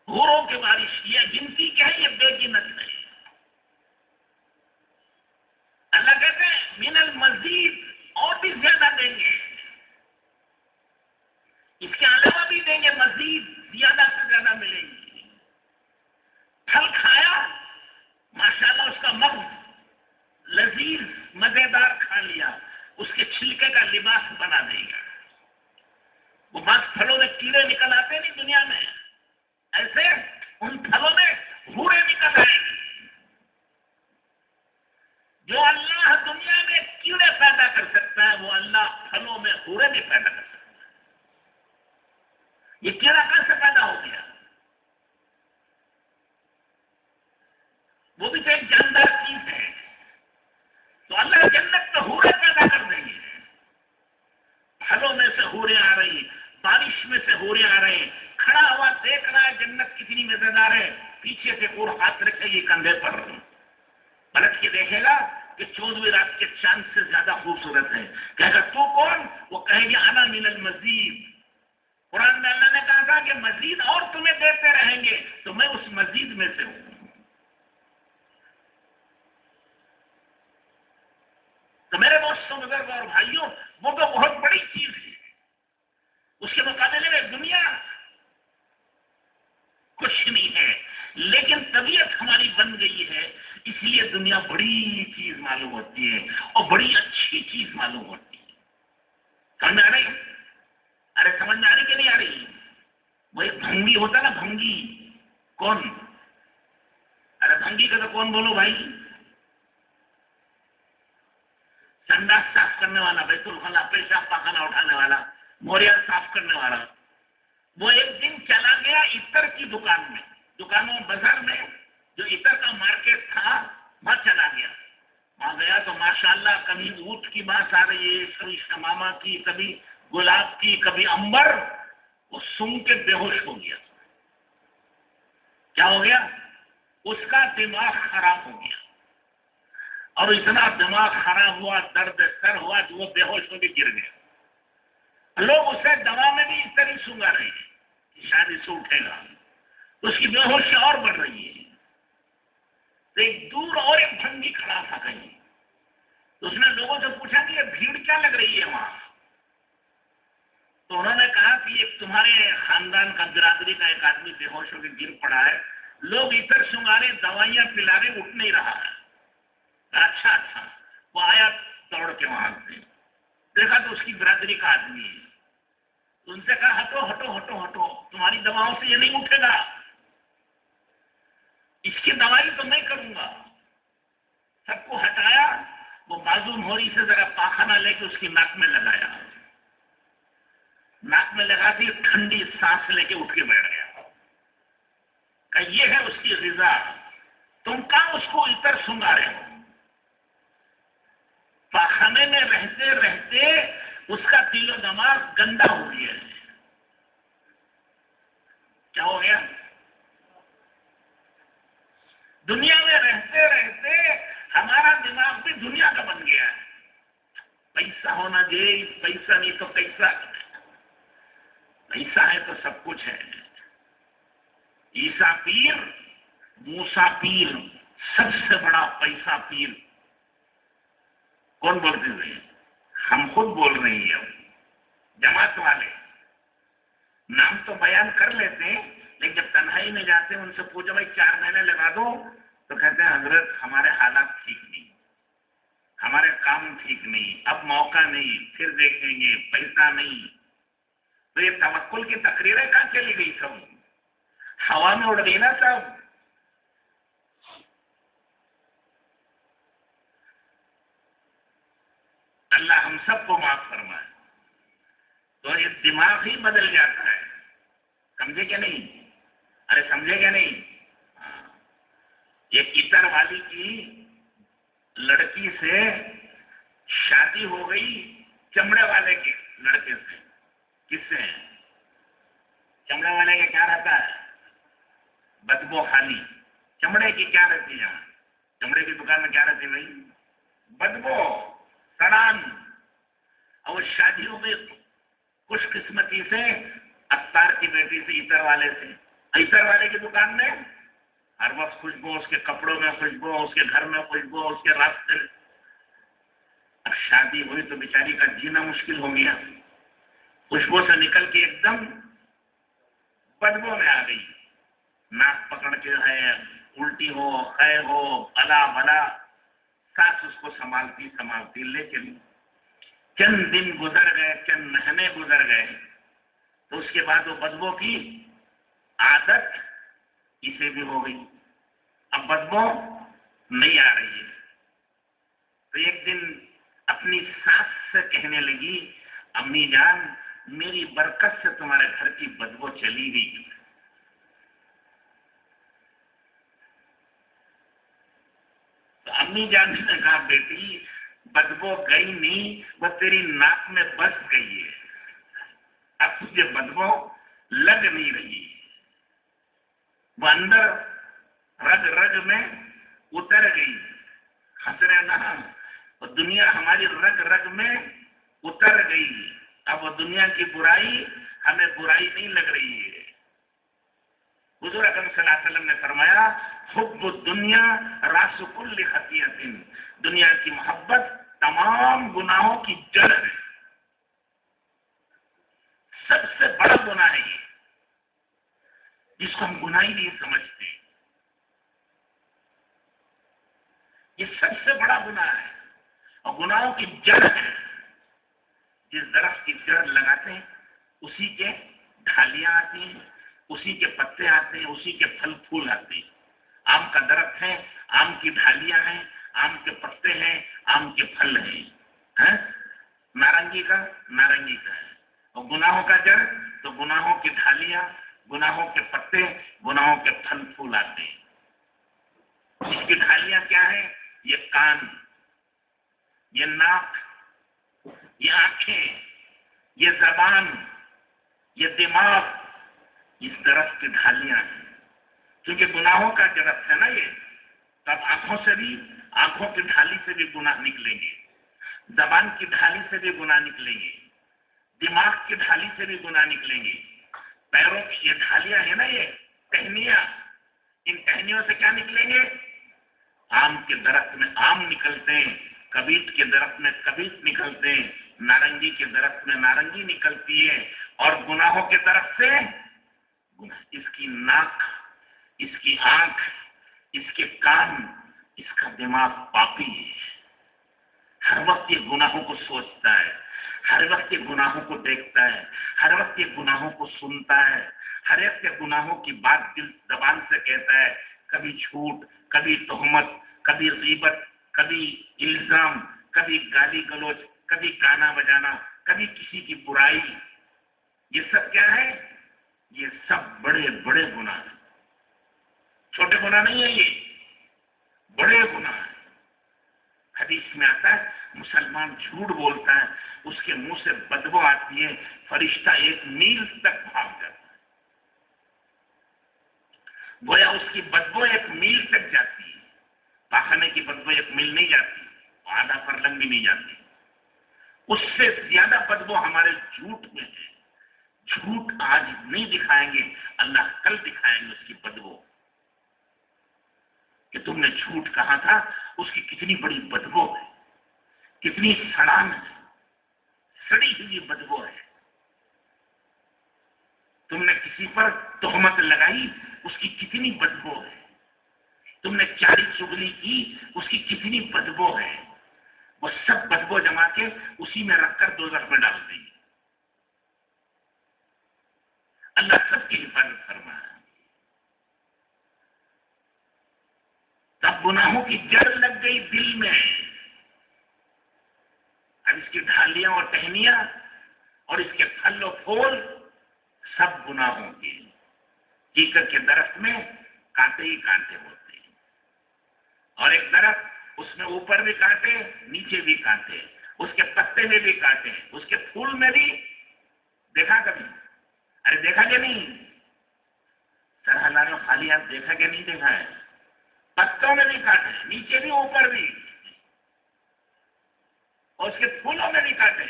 S1: حوروں کی بارش، یہ گنتی کیا ہے؟ یہ بے گنت نہیں. اللہ کہتے ہیں من المزید، اور بھی زیادہ دیں گے، اس کے علاوہ بھی دیں گے، مزید زیادہ سے زیادہ ملیں گی. پھل کھایا، ماشاءاللہ اس کا مغز لذیذ مزیدار کھا لیا، اس کے چھلکے کا لباس بنا دے گا. وہ بعض پھلوں میں کیڑے نکل آتے نہیں دنیا میں، ایسے ان پھلوں میں حوریں نکل آئیں گی. جو اللہ دنیا میں کیڑے پیدا کر سکتا ہے، وہ اللہ پھلوں میں حوریں نہیں پیدا کر سکتا. یہ کیڑا کہاں سے پیدا ہو گیا؟ وہ بھی تو ایک جاندار چیز ہے. تو اللہ جنت میں حوریں پیدا کر دیں گے، پھلوں میں سے حوریں آ رہی، بارش میں سے حوریں آ رہے ہیں. کھڑا ہوا دیکھ رہا ہے جنت کتنی مزیدار ہے، پیچھے سے اور ہاتھ رکھے گی کندھے پر، پلٹ کے دیکھے گا کہ 14ویں رات کے چاند سے زیادہ خوبصورت ہے. کہے گا تو کون؟ وہ کہے گی انا من المزید. قرآن میں اللہ نے کہا تھا کہ مزید اور تمہیں دیتے رہیں گے، تو میں اس مزید میں سے ہوں. تو میرے دوستوں، بزرگوں اور بھائیوں، وہ تو بہت بڑی چیز ہے. اس کے مقابلے میں دنیا کچھ نہیں ہے، لیکن طبیعت ہماری بن گئی ہے، اس لیے دنیا بڑی چیز معلوم ہوتی ہے اور بڑی اچھی چیز معلوم ہوتی ہے. سمجھ میں آ رہی؟ ارے سمجھ میں آ رہی کہ نہیں آ رہی؟ وہ ایک بھنگی ہوتا نا، بھنگی. کون؟ ارے بھنگی کا تو کون بولو بھائی؟ سنڈاس صاف کرنے والا، بیت الخلا، پیشاب پاخانہ اٹھانے والا، موریا صاف کرنے والا. وہ ایک دن چلا گیا عطر کی دکان میں، دکانوں بازار میں جو عطر کا مارکیٹ تھا وہاں چلا گیا. وہاں گیا تو ماشاءاللہ کبھی اونٹ کی بانس آ رہی ہے، کبھی شمامہ کی، کبھی گلاب کی، کبھی امبر. وہ سن کے بے ہوش ہو گیا. کیا ہو گیا؟ اس کا دماغ خراب ہو گیا، اور اتنا دماغ خراب ہوا، درد سر ہوا کہ وہ بے ہوش ہو کے گر گیا. لوگ اسے دوا میں بھی اس طرح سنگا رہے ہیں کہ شاید اس سے اٹھے گا، تو اس کی بے ہوشی اور بڑھ رہی ہے. تو ایک دور اور ایک بھنگی کھڑا تھا کہیں، تو اس نے لوگوں سے پوچھا کہ یہ بھیڑ کیا لگ رہی ہے وہاں؟ تو انہوں نے کہا کہ ایک تمہارے خاندان کا، برادری کا ایک آدمی بے ہوش ہو کے گر پڑا ہے، لوگ ادھر سنگارے، دوائیاں پلا رہے، اٹھ نہیں رہا ہے. اچھا اچھا. وہ آیا دوڑ کے وہاں سے، دیکھا تو اس کی برادری کا آدمی ہے. ان سے کہا ہٹو ہٹو ہٹو ہٹو، تمہاری دواؤں سے یہ نہیں اٹھے گا، اس کی دوائی تو میں کروں گا. سب کو ہٹایا، وہ بازو مہوری سے ذرا پاخانہ لے کے اس کی ناک میں لگایا، ناک میں لگا کے ٹھنڈی سانس لے کے اٹھ کے بیٹھ گیا. کہ یہ ہے اس کی غذا، تم کہاں اس کو عطر سنگا رہے ہو؟ پاخانے میں رہتے رہتے اس کا دل و دماغ گندا ہو گیا. کیا ہو گیا؟ دنیا میں رہتے رہتے ہمارا دماغ بھی دنیا کا بن گیا ہے. پیسہ ہونا چاہیے، پیسہ نہیں تو کیسا، پیسہ ہے تو سب کچھ ہے. عیسیٰ پیر، موسیٰ پیر، سب سے بڑا پیسہ پیر کون بولتے تھے؟ ہم خود بول رہے ہیں، اب جماعت والے نام تو بیان کر لیتے ہیں، لیکن جب تنہائی میں جاتے ہیں ان سے پوچھو بھائی 4 مہینے لگا دو، تو کہتے ہیں حضرت ہمارے حالات ٹھیک نہیں، ہمارے کام ٹھیک نہیں، اب موقع نہیں، پھر دیکھیں گے، پیسہ نہیں۔ تو یہ توکل کی تقریریں کہاں چلی گئی؟ سب ہوا میں اڑ گئی نا سب۔ اللہ ہم سب کو معاف فرمائے۔ تو یہ دماغ ہی بدل جاتا ہے، سمجھے کیا نہیں؟ ارے سمجھے کیا نہیں؟ ہاں۔ یہ عطر والی کی لڑکی سے شادی ہو گئی چمڑے والے کے لڑکے سے۔ کس سے؟ چمڑے والے کا کیا رہتا ہے؟ بدبو خالی۔ چمڑے کی کیا رہتی ہے؟ چمڑے کی دکان میں کیا رہتی ہے بھائی؟ بدبو، سڑان۔ اور وہ شادی ہو گئی خوش قسمتی سے اتار کی بیٹی سے، عطر والے سے۔ عطر والے کی دکان میں ہر وقت خوشبو، اس کے کپڑوں میں خوشبو، اس کے گھر میں خوشبو، اس کے راستے۔ اب شادی ہوئی تو بیچاری کا جینا مشکل ہو گیا، خوشبو سے نکل کے ایک دم بدبو میں آ گئی۔ ناک پکڑ کے ہے، الٹی ہو، خے ہو، الا بلا۔ ساس اس کو سنبھالتی، لیکن چند دن گزر گئے، چند مہینے گزر گئے، تو اس کے بعد وہ بدبو کی عادت اسے بھی ہو گئی۔ اب بدبو نہیں آ رہی ہے، تو ایک دن اپنی ساس سے کہنے لگی، امی جان میری برکت سے تمہارے گھر کی بدبو چلی گئی۔ تو امی جان نے کہا بیٹی بدبو گئی نہیں، وہ تیری ناک میں بس گئی ہے، اب تجھے بدبو لگ نہیں رہی، وہ اندر رگ رگ میں اتر گئی۔ ہنس رہے نا؟ دنیا ہماری رگ رگ میں اتر گئی، اب وہ دنیا کی برائی ہمیں برائی نہیں لگ رہی ہے۔ حضور اکرم صلی اللہ علیہ وسلم نے فرمایا حب الدنیا راس کل خطیئۃ، دنیا کی محبت تمام گناہوں کی جڑ ہے، سب سے بڑا گناہ ہے یہ، جس کو ہم گناہ ہی نہیں سمجھتے، یہ سب سے بڑا گناہ ہے اور گناہوں کی جڑ ہے۔ جس درخت کی جڑ لگاتے ہیں اسی کے ڈھالیاں آتی ہیں، اسی کے پتے آتے ہیں، اسی کے پھل پھول آتے ہیں۔ آم کا درخت ہے، آم کی ڈھالیاں ہیں، آم کے پتے ہیں، آم کے پھل ہیں۔ نارنگی کا نارنگی کا ہے، اور گناہوں کا جڑ تو گناہوں کی ڈھالیاں، گناہوں کے پتے، گناہوں کے پھل پھول آتے ہیں۔ اس کی ڈھالیاں کیا ہیں؟ یہ کان، یہ ناک، یہ آنکھیں، یہ زبان، یہ دماغ، اس درخت کی ڈھالیاں ہیں۔ کیونکہ گناہوں کا درخت ہے نا یہ، تب آنکھوں سے بھی، آنکھوں کی ڈھالی سے بھی گناہ نکلیں گے، زبان کی ڈھالی سے بھی گناہ نکلیں گے، دماغ کی ڈھالی سے بھی گناہ نکلیں گے، پیروں کی یہ ڈھالیاں ہیں نا، یہ ٹہنیاں، ان ٹہنیوں سے کیا نکلیں گے؟ آم کے درخت میں آم نکلتے ہیں، کبیت کے درخت میں کبیت نکلتے ہیں، نارنگی کے درخت میں نارنگی نکلتی ہے، اور گناہوں کے درخت سے اس کی ناک، اس کی آنکھ، اس کے کان، اس کا دماغ پاپی ہے، ہر وقت یہ گناہوں کو سوچتا ہے، ہر وقت یہ گناہوں کو دیکھتا ہے، ہر وقت یہ گناہوں کو سنتا ہے، ہر ایک کے گناہوں کی بات دل زبان سے کہتا ہے، کبھی جھوٹ، کبھی تہمت، کبھی غیبت، کبھی الزام، کبھی گالی گلوچ، کبھی گانا بجانا، کبھی کسی کی برائی۔ یہ سب کیا ہے؟ یہ سب بڑے بڑے گناہ ہیں، چھوٹے گناہ نہیں ہیں، یہ بڑے گناہ ہیں۔ حدیث میں آتا ہے مسلمان جھوٹ بولتا ہے، اس کے منہ سے بدبو آتی ہے، فرشتہ 1 میل تک بھاگ جاتا ہے، گویا اس کی بدبو 1 میل تک جاتی ہے۔ پاخانے کی بدبو 1 میل نہیں جاتی، آدھا فرلنگ بھی نہیں جاتی، اس سے زیادہ بدبو ہمارے جھوٹ میں ہے۔ جھوٹ آج نہیں دکھائیں گے، اللہ کل دکھائیں گے اس کی بدبو، کہ تم نے جھوٹ کہا تھا، اس کی کتنی بڑی بدبو ہے، کتنی سڑان ہے۔ سڑی ہوئی بدبو ہے. تم نے کسی پر تہمت لگائی، اس کی کتنی بدبو ہے. تم نے چاڑی چغلی کی، اس کی کتنی بدبو ہے. وہ سب بدبو جما کے اسی میں رکھ کر دوزخ میں ڈال دیں گے. اللہ سب کی حفاظت فرمائے. تب گناہوں کی جڑ لگ گئی دل میں. اب اس کی ڈھالیاں اور ٹہنیاں اور اس کے پھل و پھول سب گناہوں کے. کیکر کے درخت میں کانٹے ہی کانٹے ہوتے ہیں، اور ایک درخت اس میں اوپر بھی کانٹے نیچے بھی کانٹے، اس کے پتے میں بھی کانٹے، اس کے پھول میں بھی. دیکھا کبھی؟ ارے دیکھا کہ نہیں؟ سر ہزاروں خالی آپ دیکھا کہ نہیں دیکھا ہے؟ پتوں میں بھی کانٹے، نیچے بھی اوپر بھی، اور اس کے پھولوں میں بھی کانٹے،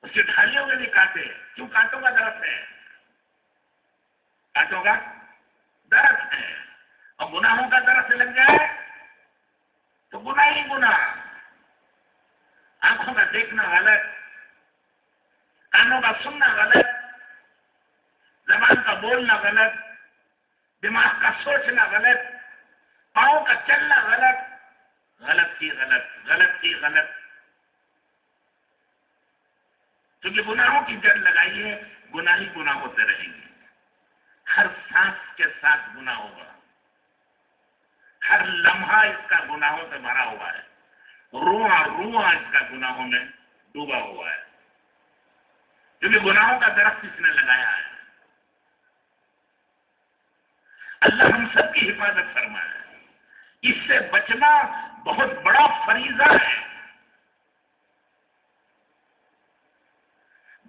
S1: اس کی ڈھالیوں میں بھی کانٹے. کیوں؟ کانٹوں کا درخت ہے، کانٹوں کا درخت ہے. اور گناہوں کا درخت لگ جائے تو گناہ ہی گناہ. آنکھوں کا دیکھنا غلط، کانوں کا سننا غلط، زبان کا بولنا غلط، دماغ کا سوچنا غلط، پاؤں کا چلنا غلط، غلط کی غلط، غلط کی غلط. کیونکہ گناہوں کی جڑ لگائی ہے، گناہ ہی گناہ ہوتے رہیں گے. ہر سانس کے ساتھ گناہ ہوگا، ہر لمحہ اس کا گناہوں سے بھرا ہوا ہے، رواں رواں اس کا گناہوں میں ڈوبا ہوا ہے. کیونکہ گناہوں کا درخت اس نے لگایا ہے. اللہ ہم سب کی حفاظت فرمائے. اس سے بچنا بہت بڑا فریضہ ہے.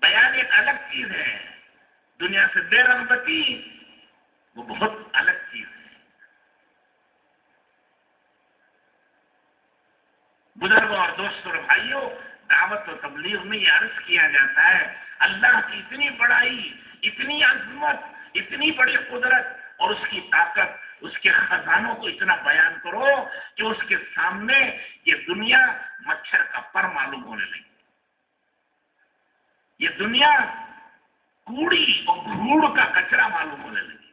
S1: بیان ایک الگ چیز ہے، دنیا سے بے رغبتی وہ بہت الگ چیز ہے. بزرگوں اور دوستوں اور بھائیوں، دعوت و تبلیغ میں یہ عرض کیا جاتا ہے، اللہ کی اتنی بڑائی، اتنی عظمت، اتنی بڑی قدرت اور اس کی طاقت، اس کے خزانوں کو اتنا بیان کرو کہ اس کے سامنے یہ دنیا مچھر کا پر معلوم ہونے لگی. یہ دنیا کوڑی اور دھوڑ کا کچرا معلوم ہونے لگی.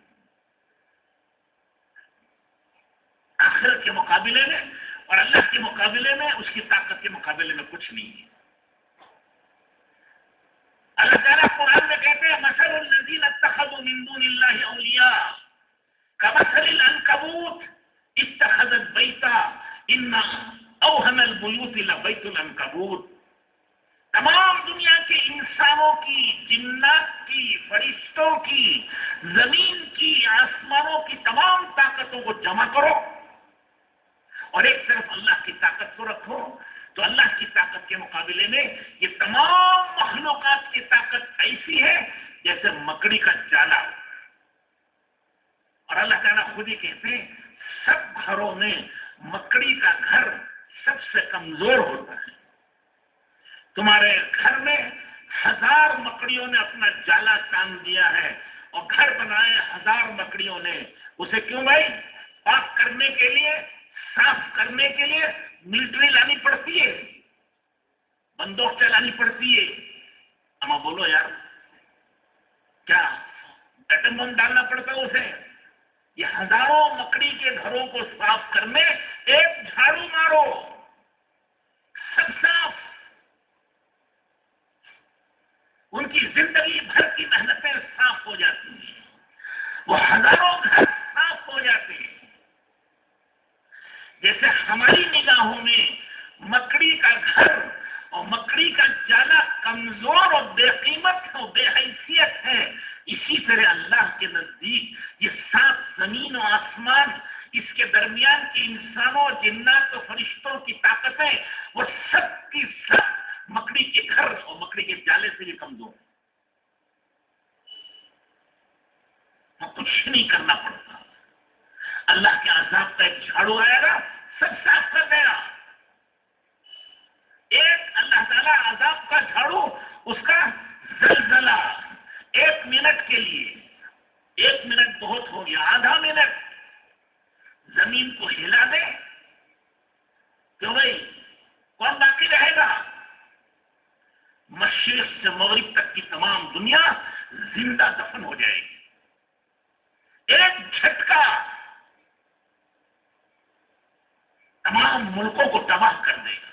S1: آخرت کے مقابلے میں اور اللہ کے مقابلے میں، اس کی طاقت کے مقابلے میں کچھ نہیں ہے. اللہ تعالیٰ قرآن میں کہتے ہیں، مثل الذین اتخذوا من دون اللہ اولیاء کمثل العنکبوت اتخذت بیتا ان اوہن البیوت لبیت العنکبوت. تمام دنیا کے انسانوں کی، جنات کی، فرشتوں کی، زمین کی، آسمانوں کی تمام طاقتوں کو جمع کرو اور ایک طرف اللہ کی طاقت کو رکھو، تو اللہ کی طاقت کے مقابلے میں یہ تمام مخلوقات کی طاقت ایسی ہے جیسے مکڑی کا جالا. اور اللہ تعالیٰ خود ہی کہتے ہیں، سب گھروں میں مکڑی کا گھر سب سے کمزور ہوتا ہے. تمہارے گھر میں 1000 مکڑیوں نے اپنا جالا تان دیا ہے اور گھر بنائے 1000 مکڑیوں نے. اسے کیوں بھائی؟ پاک کرنے کے لیے، صاف کرنے کے لیے ملٹری لانی پڑتی ہے، بندوق چلانی پڑتی ہے. اما بولو یار، کیا ایٹم بم ڈالنا پڑتا ہے اسے؟ یہ ہزاروں مکڑی کے گھروں کو صاف کرنے ایک جھاڑو مارو، سب صاف. ان کی زندگی بھر کی محنتیں صاف ہو جاتی ہیں، وہ ہزاروں گھر صاف ہو جاتے ہیں. جیسے ہماری نگاہوں میں مکڑی کا گھر اور مکڑی کا جالا کمزور اور بے قیمت اور بے حیثیت ہے، اسی طرح اللہ کے نزدیک یہ 7 زمین و آسمان، اس کے درمیان کے انسانوں، جنات و فرشتوں کی طاقتیں، وہ سب کی سب مکڑی کے گھر اور مکڑی کے جالے سے بھی کمزور ہے. وہ کچھ نہیں کرنا پڑتا. اللہ کے عذاب کا ایک جھاڑو آیا گا، سب صاف کر گیا. ایک اللہ تعالیٰ عذاب کا جھاڑو، اس کا زلزلہ 1 منٹ کے لیے، 1 منٹ بہت ہو گیا، آدھا منٹ زمین کو ہلا دے، کیوں بھائی کون باقی رہے گا؟ سے مغرب تک کی تمام دنیا زندہ دفن ہو جائے گی. ایک جھٹکا تمام ملکوں کو تباہ کر دے گا.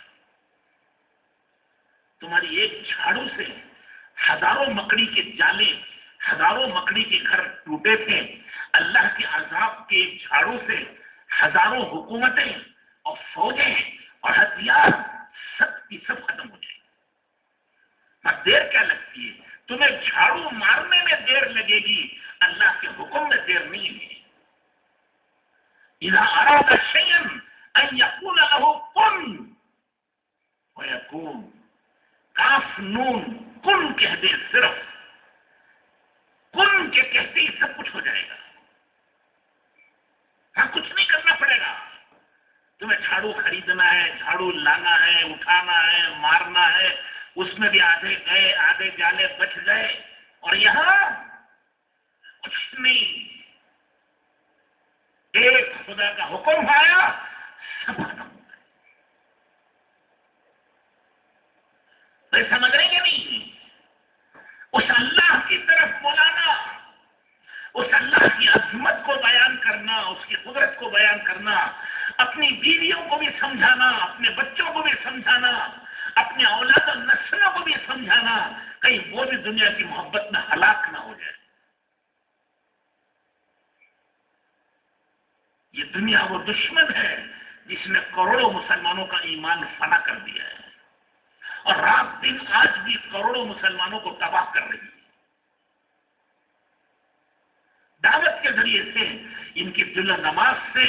S1: تمہاری ایک جھاڑو سے ہزاروں مکڑی کے جالے، ہزاروں مکڑی کے گھر ٹوٹے تھے. اللہ کے عذاب کے ایک جھاڑو سے ہزاروں حکومتیں اور فوجیں اور ہتھیار سب کی سب ختم ہو جائیں. پر دیر کیا لگتی ہے؟ تمہیں جھاڑو مارنے میں دیر لگے گی، اللہ کے حکم میں دیر نہیں ہے. اذا اراد شيئا ان يقول له كن ويكون. کاف نون کن کہہ دے، صرف کن کے کہتے ہی سب کچھ ہو جائے گا. ہاں کچھ نہیں کرنا پڑے گا. تمہیں جھاڑو خریدنا ہے، جھاڑو لانا ہے، اٹھانا ہے، مارنا ہے. اس میں بھی آدھے گئے، آدھے جالے بچ گئے. اور یہاں کچھ نہیں، ایک خدا کا حکم آیا، سب ختم ہو گئے. تو سمجھ رہے کہ نہیں؟ اس اللہ کی طرف بلانا، اس اللہ کی عظمت کو بیان کرنا، اس کی قدرت کو بیان کرنا، اپنی بیویوں کو بھی سمجھانا، اپنے بچوں کو بھی سمجھانا، اپنے اولاد و نسلوں کو بھی سمجھانا، کہیں وہ بھی دنیا کی محبت میں ہلاک نہ ہو جائے. یہ دنیا وہ دشمن ہے جس نے کروڑوں مسلمانوں کا ایمان فنا کر دیا ہے، اور رات دن آج بھی کروڑوں مسلمانوں کو تباہ کر رہی ہے. دعوت کے ذریعے سے، ان کی دل و نماز سے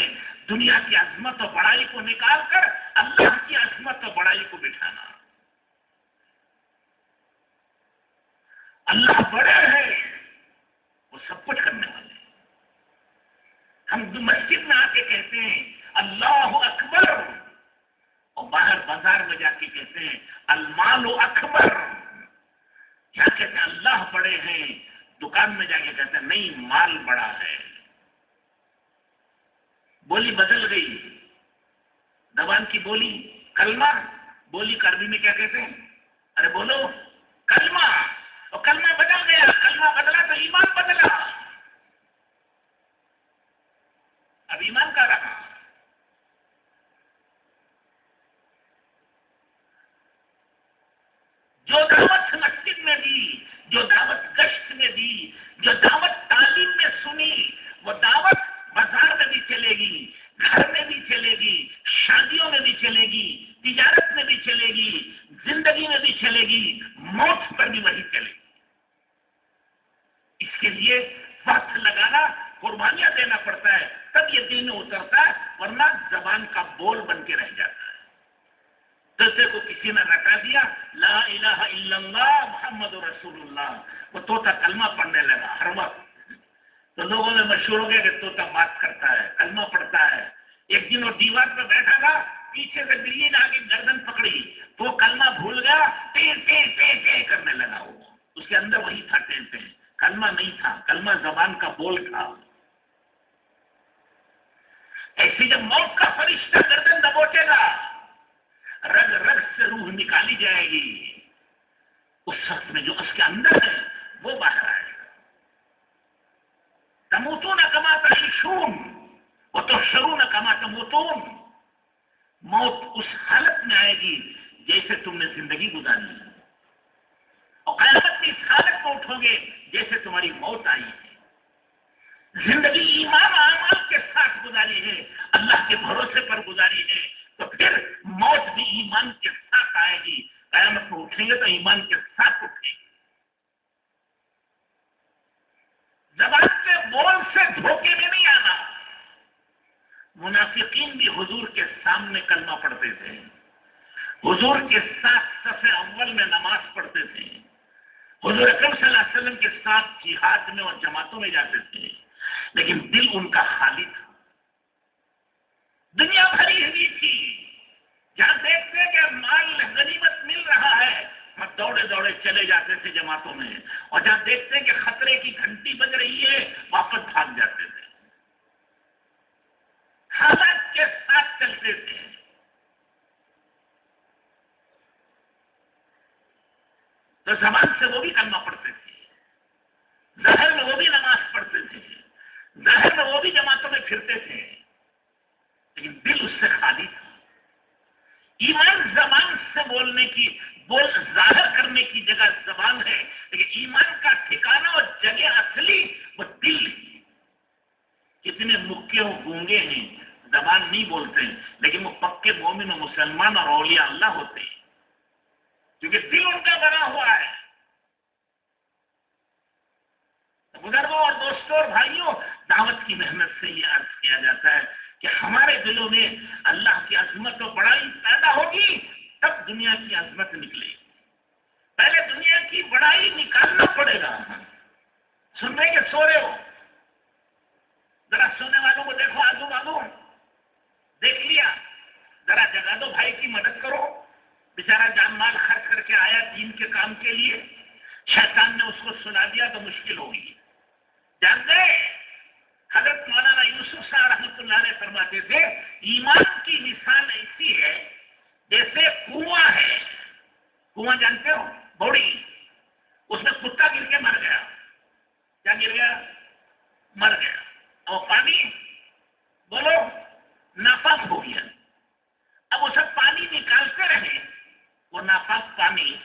S1: دنیا کی عظمت و بڑائی کو نکال کر اللہ کی عظمت و بڑائی کو بٹھانا. اللہ بڑے ہیں، وہ سب کچھ کرنے والے ہیں. ہم مسجد میں آ کے کہتے ہیں اللہ اکبر، اور باہر بازار میں جا کے کہتے ہیں المال اکبر. کیا کہتے ہیں؟ اللہ بڑے ہیں. دکان میں جا کے کہتے ہیں نہیں، مال بڑا ہے. بولی بدل گئی، زبان کی بولی. کلمہ بولی کا عربی میں کیا کہتے ہیں؟ ارے بولو کلمہ. اور کلمہ بدل گیا، کلمہ بدلا تو ایمان بدلا. اب ایمان کا رہا. جو دعوت مسجد میں دی، جو دعوت گشت میں دی، جو دعوت تعلیم میں سنی، وہ دعوت بازار میں بھی چلے گی، گھر میں بھی چلے گی، شادیوں میں بھی چلے گی، تجارت میں بھی چلے گی، زندگی میں بھی چلے گی، موت پر بھی وہی چلے گی. اس کے لیے وقت لگانا، قربانیاں دینا پڑتا ہے، تب یہ دین اترتا ہے، ورنہ زبان کا بول بن کے رہ جاتا ہے. جیسے کو کسی نے رٹا دیا لا الہ الا اللہ محمد رسول اللہ، وہ طوطا کلمہ پڑھنے لگا ہر وقت. تو لوگوں میں مشہور ہو گیا کہ طوطا بات کرتا ہے، کلمہ پڑھتا ہے. ایک دن وہ دیوار پہ بیٹھا تھا، پیچھے سے بلی نے آ کے گردن پکڑی تو وہ کلمہ بھول گیا، ٹے ٹے ٹے ٹے کرنے لگا. وہ اس کے اندر وہی تھا، ٹے ٹے. کلمہ نہیں تھا، کلمہ زبان کا بول تھا. ایسی جب موت کا فرشتہ گردن دبوچے گا، رگ رگ سے روح نکالی جائے گی، اس وقت میں جو اس کے اندر ہے وہ باہر آئے گا. تموتون کما تعیشون وتحشرون کما تموتون. موت اس حالت میں آئے گی جیسے تم نے زندگی گزاری ہے، اور قیامت کی اس حالت میں اٹھو گے جیسے تمہاری موت آئی ہے. زندگی ایمان اعمال کے ساتھ گزاری ہے، اللہ کے بھروسے پر گزاری ہے، تو پھر موت بھی ایمان کے ساتھ آئے گی. قیامت میں اٹھیں گے تو ایمان کے ساتھ اٹھیں گے. زبان کے بول سے دھوکے میں نہیں آنا. منافقین بھی حضور کے سامنے کلمہ پڑھتے تھے، حضور کے ساتھ صف اول میں نماز پڑھتے تھے، حضور اکرم صلی اللہ علیہ وسلم کے ساتھ جہاد میں اور جماعتوں میں جاتے تھے، لیکن دل ان کا خالی تھا. دنیا بھری ہوئی تھی. جہاں دیکھتے کہ مال غنیمت مل رہا ہے، وہ دوڑے دوڑے چلے جاتے تھے جماعتوں میں، اور جہاں دیکھتے کہ خطرے کی گھنٹی بج رہی ہے واپس بھاگ جاتے تھے. حالات کے ساتھ چلتے تھے. تو زبان سے وہ بھی کلمہ پڑھتے تھے، ظاہر میں وہ بھی نماز پڑھتے تھے، ظاہر میں وہ بھی جماعتوں میں پھرتے تھے، لیکن دل اس سے خالی تھا۔ ایمان زبان سے بولنے کی، ظاہر کرنے کی جگہ زبان ہے، لیکن ایمان کا ٹھکانہ اور جگہ اصلی وہ دل ہے۔ کتنے مکے و گونگے ہیں، زبان نہیں بولتے ہیں، لیکن وہ پکے مومن و مسلمان اور اولیاء اللہ ہوتے ہیں، کیونکہ دل ان کا بنا ہوا ہے۔ بزرگوں اور دوستوں اور بھائیوں، دعوت کی محنت سے یہ عرض کیا جاتا ہے کہ ہمارے دلوں میں اللہ کی عظمت و بڑائی پیدا ہوگی، تب دنیا کی عظمت نکلے گی۔ پہلے دنیا کی بڑائی نکالنا پڑے گا۔ سن رہے کہ سو رہے ہو؟ ذرا سونے والوں کو دیکھو، آزو بازو دیکھ لیا، ذرا جگا دو، بھائی کی مدد کرو، بیچارہ جان مال خرچ کر کے آیا دین کے کام کے لیے، شیطان نے اس کو سلا دیا تو مشکل ہوگی۔ جانتے حضرت مولانا یوسف صاحب رحمۃ اللہ علیہ فرماتے تھے، ایمان کی مثال ایسی ہے جیسے کنواں ہے، کنواں جانتے ہو، بوڑی، اس میں کتا گر کے مر گیا، کیا گر گیا؟ مر گیا، اور پانی بولو ناپاک ہو گیا۔ اب اسے پانی نکالتے رہے، وہ ناپاک پانی،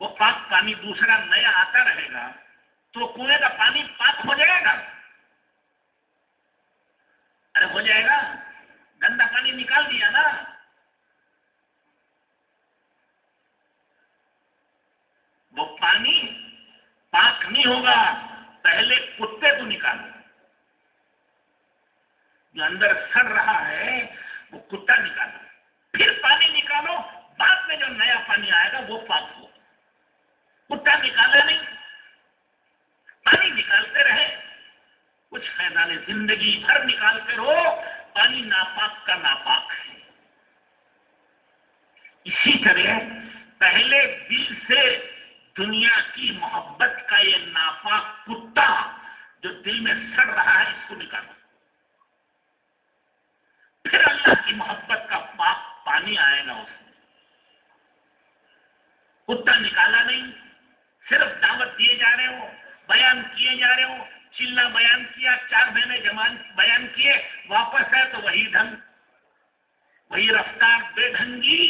S1: وہ پاک پانی دوسرا نیا آتا رہے گا تو کنویں کا پانی پاک ہو جائے گا؟ ارے ہو جائے گا، گندا پانی نکال دیا نا۔ وہ پانی پاک نہیں ہوگا، پہلے کتے کو نکالو، جو اندر سڑ رہا ہے وہ کتا نکالو، پھر پانی نکالو، بعد میں جو نیا پانی آئے گا وہ پاک ہو۔ کتا نکالا نہیں، پانی نکالتے رہے، کچھ فیضان زندگی بھر نکالتے رہو، پانی ناپاک کا ناپاک ہے۔ اسی طرح پہلے دل سے دنیا کی محبت کا یہ ناپاک کتا جو دل میں سڑ رہا ہے، اس کو نکالو، پھر اللہ کی محبت کا پاک پانی آئے گا اس میں۔ کتا نکالا نہیں، صرف دعوت دیے جا رہے ہو، بیان کیے جا رہے ہو، چلا بیان کیا، 4 مہینے بیان کیے، واپس ہے تو وہی ڈھنگ، وہی رفتار بے ڈھنگی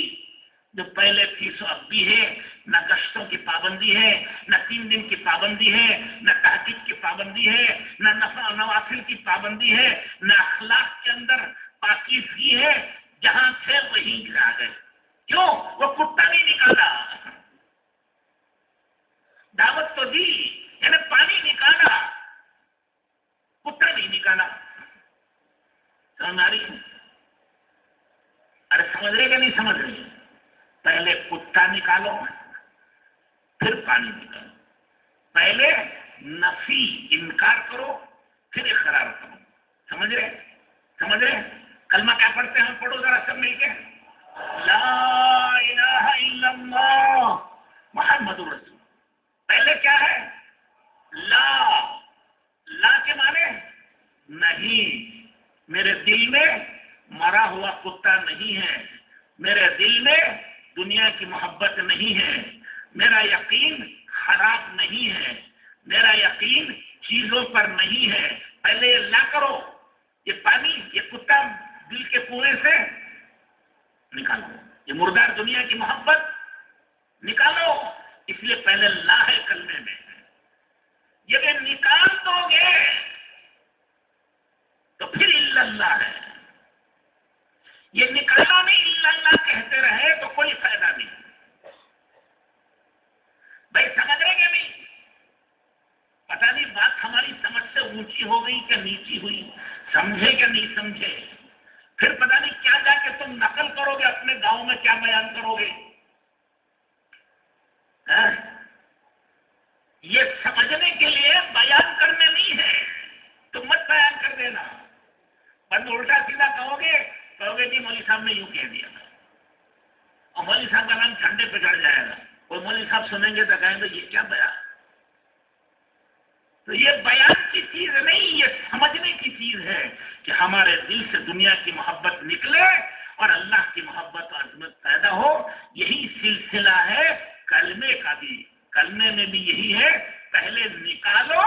S1: جو پہلے تھی سو اب بھی ہے۔ نہ گشتوں کی پابندی ہے، نہ 3 دن کی پابندی ہے، نہ تحقیق کی پابندی ہے، نہ نفع نوافل کی پابندی ہے، نہ اخلاق کے اندر پاکیزگی ہے، جہاں تھے وہیں گرا گئے۔ کیوں؟ وہ کتا نہیں نکالا، دعوت تو دی، یعنی پانی نکالا، کتا نہیں نکالا۔ سمجھ آ رہی ہے؟ ارے سمجھ رہے کہ نہیں سمجھ رہے؟ پہلے کتا نکالو، پھر پانی نکالو، پہلے نفی انکار کرو، پھر اقرار کرو۔ سمجھ رہے؟ سمجھ رہے؟ کلمہ کیا پڑھتے ہیں؟ ہم پڑھو ذرا سب مل کے، لا الہ الا اللہ محمد رسول۔ پہلے کیا ہے؟ لا، لا کے معنی نہیں، میرے دل میں مرا ہوا کتا نہیں ہے، میرے دل میں دنیا کی محبت نہیں ہے، میرا یقین خراب نہیں ہے، میرا یقین چیزوں پر نہیں ہے۔ پہلے یہ لا کرو، یہ پانی، یہ کتا دل کے کنویں سے نکالو، یہ مردار دنیا کی محبت نکالو۔ اس لیے پہلے لا ہے کلمے میں، جب یہ نکال دو گے تو پھر الا اللہ ہے۔ یہ نکالا نہیں، الا اللہ کہتے رہے تو کوئی فائدہ نہیں۔ بھائی سمجھ رہے کہ نہیں؟ پتہ نہیں بات ہماری سمجھ سے اونچی ہو گئی کہ نیچی ہوئی، سمجھے کہ نہیں سمجھے؟ پھر پتہ نہیں کیا جا کے تم نقل کرو گے، اپنے گاؤں میں کیا بیان کرو گے؟ یہ سمجھنے کے لیے بیان کرنے نہیں ہے، تم مت بیان کر دینا، بند الٹا سیدھا کہو گے جی مولوی صاحب نے یوں کہہ دیا، اور مولوی صاحب کا نام جھنڈے پہ چڑھ جائے گا، اور مولوی صاحب سنیں گے تو کہیں گے یہ کیا بیان؟ تو یہ بیان کی چیز نہیں، یہ سمجھنے کی چیز ہے کہ ہمارے دل سے دنیا کی محبت نکلے اور اللہ کی محبت و عظمت پیدا ہو۔ یہی سلسلہ ہے کلمے کا بھی، کرنے میں بھی یہی ہے، پہلے نکالو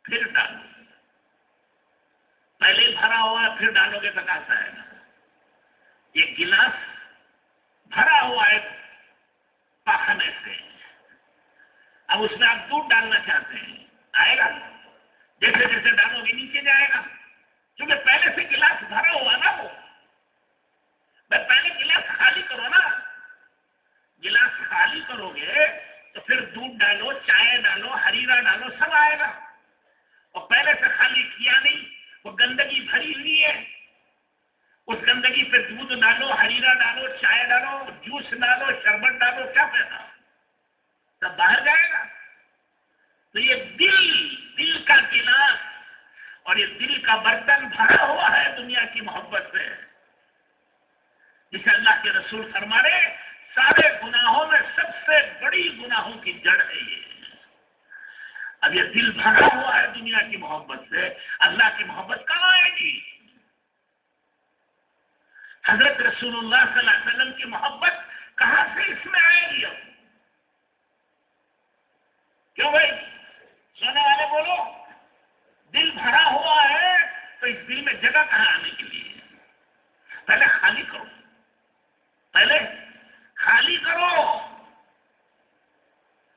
S1: پھر ڈالو. پہلے بھرا ہوا پھر ڈالو گے تو کیسا آئے گا؟ ایک گلاس بھرا ہوا ہے پاخانے سے، اب اس میں آپ دودھ ڈالنا چاہتے ہیں، آئے گا؟ جیسے جیسے ڈالو گے نیچے جائے گا، کیونکہ پہلے سے گلاس بھرا ہوا نا. وہ پہلے گلاس خالی کرو نا. گلاس خالی کرو گے تو پھر دودھ ڈالو، چائے ڈالو، ہریرا ڈالو، سب آئے گا. اور پہلے سے خالی کیا نہیں، وہ گندگی بھری ہوئی ہے، اس گندگی پہ دودھ ڈالو، ہریرا ڈالو، چائے ڈالو، جوس ڈالو، شربت ڈالو، کیا فائدہ؟ سب باہر جائے گا. تو یہ دل کا گلاس اور یہ دل کا برتن بھرا ہوا ہے دنیا کی محبت سے، جسے اللہ کے رسول فرما رہے سارے گناہوں میں سب سے بڑی گناہوں کی جڑ ہے یہ. اب یہ دل بھرا ہوا ہے دنیا کی محبت سے، اللہ کی محبت کہاں آئے گی؟ حضرت رسول اللہ صلی اللہ علیہ وسلم کی محبت کہاں سے اس میں آئے گی؟ اب کیوں بھائی سونے والے بولو، دل بھرا ہوا ہے تو اس دل میں جگہ کہاں آنے کے لیے؟ پہلے خالی کرو، پہلے خالی کرو.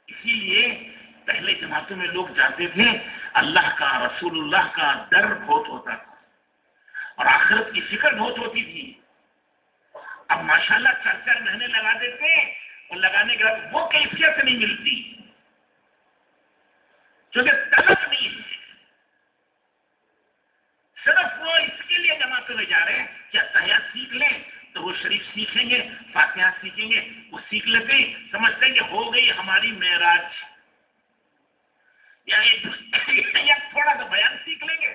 S1: اسی لیے پہلے جماعتوں میں لوگ جاتے تھے، اللہ کا رسول اللہ کا ڈر بہت ہوتا تھا اور آخرت کی فکر بہت ہوتی تھی. اب ماشاءاللہ 4 مہینے لگا دیتے اور لگانے کے بعد وہ کیفیت نہیں ملتی، کیونکہ طلب نہیں ہے. صرف وہ اس کے لیے جماعتوں میں جا رہے ہیں کہ تحیات سیکھ لیں تو وہ شریف سیکھیں گے، فاتحہ سیکھیں گے، وہ سیکھ لیتے سمجھتے ہیں کہ ہو گئی ہماری معراج. یا تھوڑا سا بیان سیکھ لیں گے،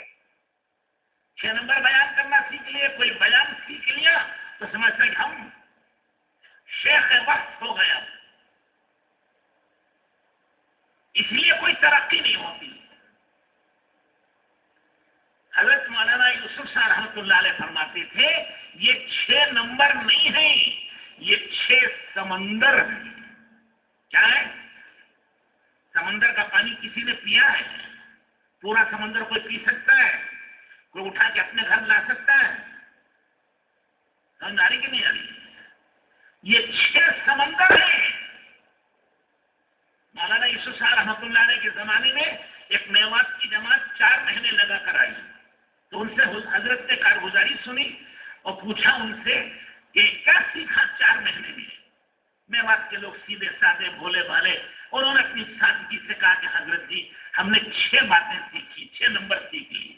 S1: 6 نمبر بیان کرنا سیکھ لیے، کوئی بیان سیکھ لیا تو سمجھتے ہیں کہ ہم شیخ وقت ہو گیا. اس لیے کوئی ترقی نہیں ہوتی. حضرت مولانا یوسف صاحب رحمۃ اللہ علیہ فرماتے تھے یہ 6 نمبر نہیں ہیں، یہ 6 سمندر ہیں. کیا ہے؟ سمندر کا پانی کسی نے پیا ہے؟ پورا سمندر کوئی پی سکتا ہے؟ کوئی اٹھا کے اپنے گھر لا سکتا ہے؟ سمجھ آ رہی کہ نہیں آ رہی؟ یہ 6 سمندر ہیں. مولانا یوسف صاحب رحمۃ اللہ علیہ کے زمانے میں ایک میوات کی جماعت 4 مہینے لگا کر آئی تو ان سے حضرت نے کارگزاری سنی اور پوچھا ان سے کہ کیا سیکھا 4 مہینے میں؟ میوات کے لوگ سیدھے سادے بھولے بھالے، انہوں نے اپنی سادگی سے کہا کہ حضرت جی ہم نے 6 باتیں سیکھی، 6 نمبر سیکھ لی.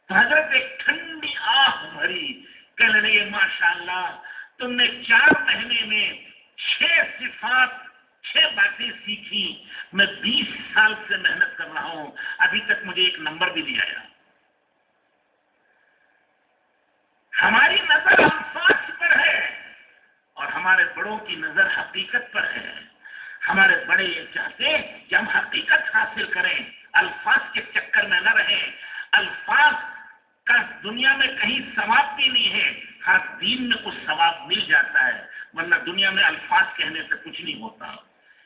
S1: تو حضرت ایک ٹھنڈی آہ بھری، کہنے لگے ماشاءاللہ تم نے 4 مہینے میں 6 صفات 6 باتیں سیکھی. میں 20 سال سے محنت کر رہا ہوں، ابھی تک مجھے 1 نمبر بھی نہیں آیا. ہماری نظر الفاظ پر ہے اور ہمارے بڑوں کی نظر حقیقت پر ہے. ہمارے بڑے یہ چاہتے کہ ہم حقیقت حاصل کریں، الفاظ کے چکر میں نہ رہیں. الفاظ کا دنیا میں کہیں ثواب بھی نہیں ہے، ہر دین میں کچھ ثواب مل جاتا ہے، ورنہ دنیا میں الفاظ کہنے سے کچھ نہیں ہوتا.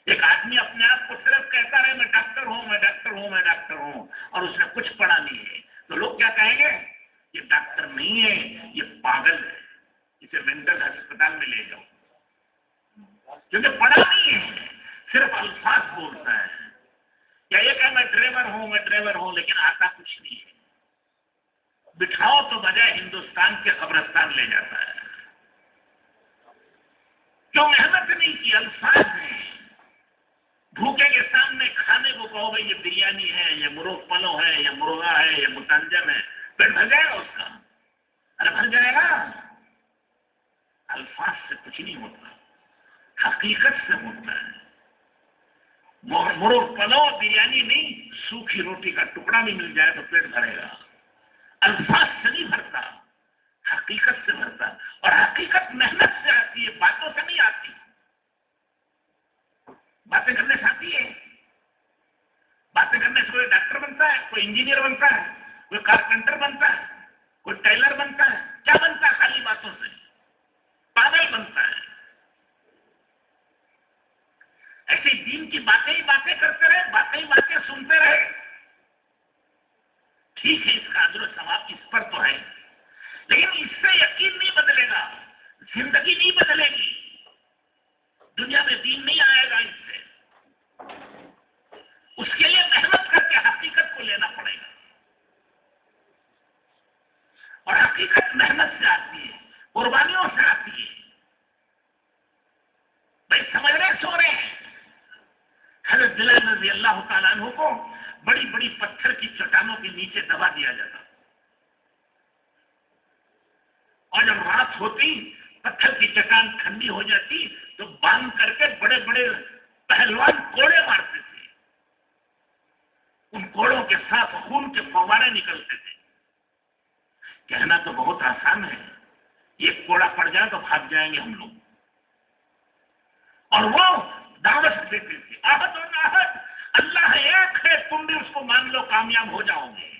S1: ایک آدمی اپنے آپ کو صرف کہتا رہے میں ڈاکٹر ہوں، میں ڈاکٹر ہوں، میں ڈاکٹر ہوں، اور اس نے کچھ پڑھا نہیں ہے تو لوگ کیا کہیں گے؟ یہ ڈاکٹر نہیں ہے، یہ پاگل ہے، اسے مینٹل ہسپتال میں لے جاؤ. کیونکہ پڑھا نہیں ہے، صرف الفاظ بولتا ہے. یا یہ کہ میں ڈرائیور ہوں لیکن آتا کچھ نہیں ہے. بٹھاؤ تو بجائے ہندوستان کے قبرستان لے جاتا ہے. کیوں محنت نہیں کی؟ الفاظ ہیں. بھوکے کے سامنے کھانے کو کہو بھائی یہ بریانی ہے، یہ مرغ پلو ہے، یہ مرغا ہے، یہ متنجن ہے، پیٹ بھر جائے گا اس کا؟ ارے بھر جائے گا. الفاظ سے کچھ نہیں ہوتا، حقیقت سے ہوتا ہے. مرغ پلو بریانی نہیں، سوکھی روٹی کا ٹکڑا بھی مل جائے تو پیٹ بھرے گا. الفاظ سے نہیں بھرتا، حقیقت سے بھرتا. اور حقیقت محنت سے آتی ہے، باتوں سے نہیں آتی. باتیں کرنے سے آتی ہے. باتیں کرنے سے کوئی ڈاکٹر بنتا ہے، کوئی انجینئر بنتا ہے، کوئی کارپینٹر بنتا ہے، کوئی ٹیلر بنتا ہے. کیا بنتا ہے؟ خالی باتوں سے پاگل بنتا ہے. ایسے دین کی باتیں ہی باتیں کرتے رہے، باتیں ہی باتیں سنتے رہے، ٹھیک ہے، اس کا اجر و ثواب اس پر تو ہے، لیکن اس سے یقین نہیں بدلے گا، زندگی نہیں بدلے گی، دنیا میں دین نہیں آئے گا اس سے۔ اس کے لیے محنت کر کے حقیقت کو لینا پڑے گا، اور حقیقت محنت سے آتی ہے، قربانیوں سے آتی ہے۔ بھائی سمجھ رہے سو رہے ہیں؟ حضرت بلال رضی اللہ تعالیٰ عنہ کو بڑی بڑی پتھر کی چٹانوں کے نیچے دبا دیا جاتا، اور جب رات ہوتی پتھر کی چٹان ٹھنڈی ہو جاتی تو باندھ کر کے بڑے بڑے پہلوان کوڑے مارتے تھے، ان کوڑوں کے ساتھ خون کے فوارے نکلتے تھے۔ کہنا تو بہت آسان ہے، یہ کوڑا پڑ جائے تو بھاگ جائیں گے ہم لوگ، اور وہ دعوت دیتے تھے، آہد و ناہد اللہ ایک ہے، تم بھی اس کو مان لو، کامیاب ہو جاؤ گے۔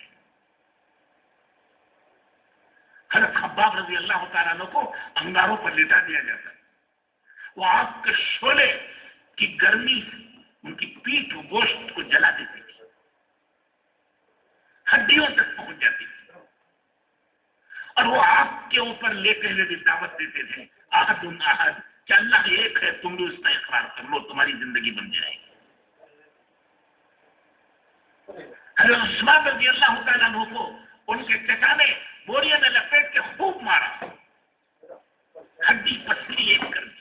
S1: حضرت خباب رضی اللہ تعالیٰ عنہ کو انگاروں پر لٹا دیا جاتا، وہ آگ کے شعلے کی گرمی ان کی پیٹھ و گوشت کو جلا دیتی تھی، ہڈیوں تک پہنچ جاتی تھی، اور وہ آگ کے اوپر لیتے ہوئے بھی دعوت دیتے تھے، آہد احد کہ اللہ ایک ہے، تم بھی اس کا اقرار کر لو، تمہاری زندگی بن جائے گی۔ حضرت عثمان رضی اللہ تعالیٰ عنہ کو ان کے ٹھکانے بوریے میں لپیٹ کے خوب مارا، ہڈی پسلی ایک کر دی۔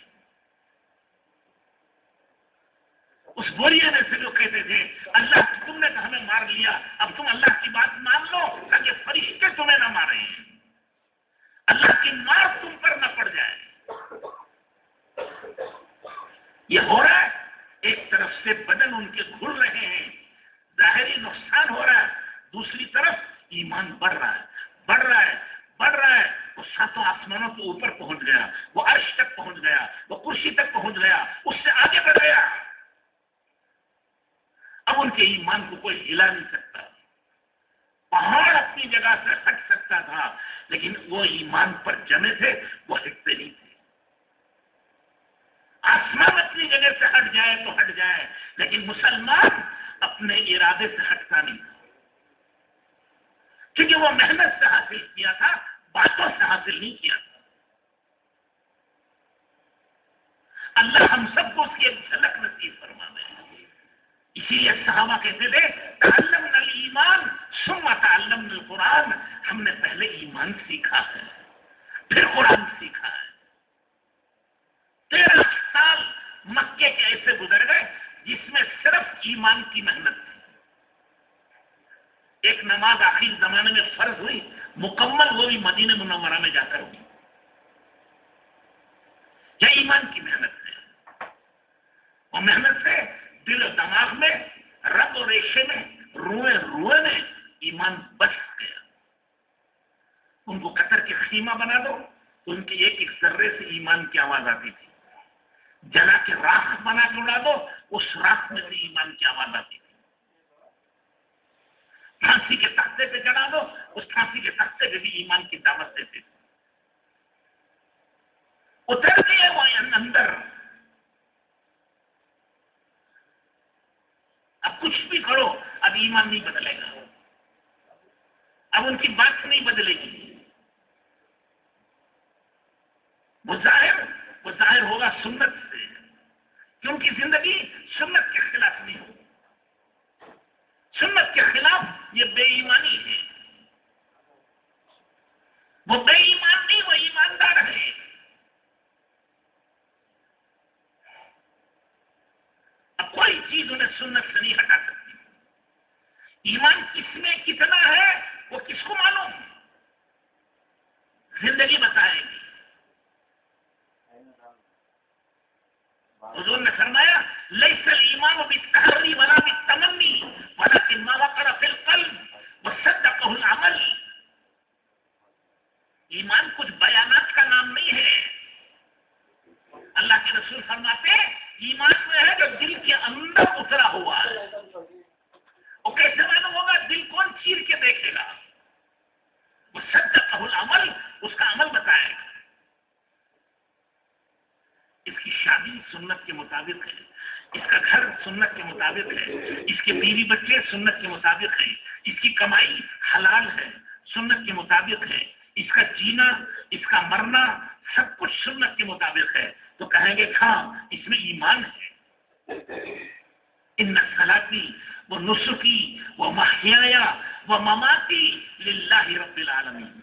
S1: اس بوریے میں سے جو کہتے تھے اللہ تم نے تو ہمیں مار لیا، اب تم اللہ کی بات مان لو تاکہ فرشتے تمہیں نہ ماریں، اللہ کی مار تم پر نہ پڑ جائے۔ یہ ہو رہا ہے، ایک طرف سے بدن ان کے گھل رہے ہیں، ظاہری نقصان ہو رہا ہے، دوسری طرف ایمان بڑھ رہا ہے، بڑھ رہا ہے، بڑھ رہا ہے، وہ ساتوں آسمانوں کے اوپر پہنچ گیا، وہ عرش تک پہنچ گیا، وہ کرسی تک پہنچ گیا، اس سے آگے بڑھ گیا۔ اب ان کے ایمان کو کوئی ہلا نہیں سکتا، پہاڑ اپنی جگہ سے ہٹ سکتا تھا لیکن وہ ایمان پر جمے تھے، وہ ہٹتے نہیں تھے۔ آسمان اپنی جگہ سے ہٹ جائے تو ہٹ جائے، لیکن مسلمان اپنے ارادے سے ہٹتا نہیں تھا، کیونکہ وہ محنت سے حاصل کیا تھا، باتوں سے حاصل نہیں کیا تھا۔ اللہ ہم سب کو اس کی ایک جھلک نصیب فرما دے۔ اسی لیے صحابہ کہتے تھے تعلمنا الایمان ثم تعلمنا القرآن، ہم نے پہلے ایمان سیکھا ہے پھر قرآن سیکھا ہے۔ 13 سال مکے کے ایسے گزر گئے جس میں صرف ایمان کی محنت تھی۔ ایک نماز آخری زمانے میں فرض ہوئی مکمل، وہ بھی مدینہ منورہ میں جا کر ہوئی، یہ ایمان کی محنت ہے، اور محنت سے دل و دماغ میں، رگ و ریشے میں، روئے روئے میں ایمان بس گیا۔ ان کو قطر کے خیمہ بنا دو تو ان کے ایک ایک ذرے سے ایمان کی آواز آتی تھی، جلا کے راکھ بنا کے اڑا دو، اس راکھ میں سے ایمان کی آواز آتی تھی، پھانسی کے تختے پہ چڑھا دو، اس پھانسی کے تختے پہ بھی ایمان کی دعوت دیتے تھے۔ اتر گئے وہ اندر، اب کچھ بھی کرو اب ایمان نہیں بدلے گا، اب ان کی بات نہیں بدلے گی، وہ ظاہر ہوگا سنت سے، کہ ان کی زندگی سنت کے خلاف نہیں ہوگی، سنت کے خلاف یہ بے ایمانی ہے، وہ بے ایمان نہیں، وہ ایماندار ہے۔ اب کوئی چیز انہیں سنت سے نہیں ہٹا سکتی، ایمان کس میں کتنا ہے وہ کس کو معلوم، زندگی بتائے گی۔ حضور نے فرمایا لیس الایمان بالتحری ولا بالتمنی ولکن ما وقر فی القلب وصدقہ العمل۔ ایمان کچھ بیانات کا نام نہیں ہے، اللہ کے رسول فرماتے ہیں ایمان میں ہے جو دل کے اندر اترا ہوا ہے۔ وہ کیسے معلوم ہوگا؟ دل کون چیر کے دیکھے گا؟ وصدقہ العمل، اس کا عمل بتائے گا۔ اس کی شادی سنت کے مطابق ہے، اس کا گھر سنت کے مطابق ہے، اس کے بیوی بچے سنت کے مطابق ہیں، اس کی کمائی حلال ہے، سنت کے مطابق ہے، اس کا جینا، اس کا مرنا سب کچھ سنت کے مطابق ہے، تو کہیں گے ہاں اس میں ایمان ہے۔ ان صلاتی و نسکی و محیایا و مماتی للہ رب العالمین۔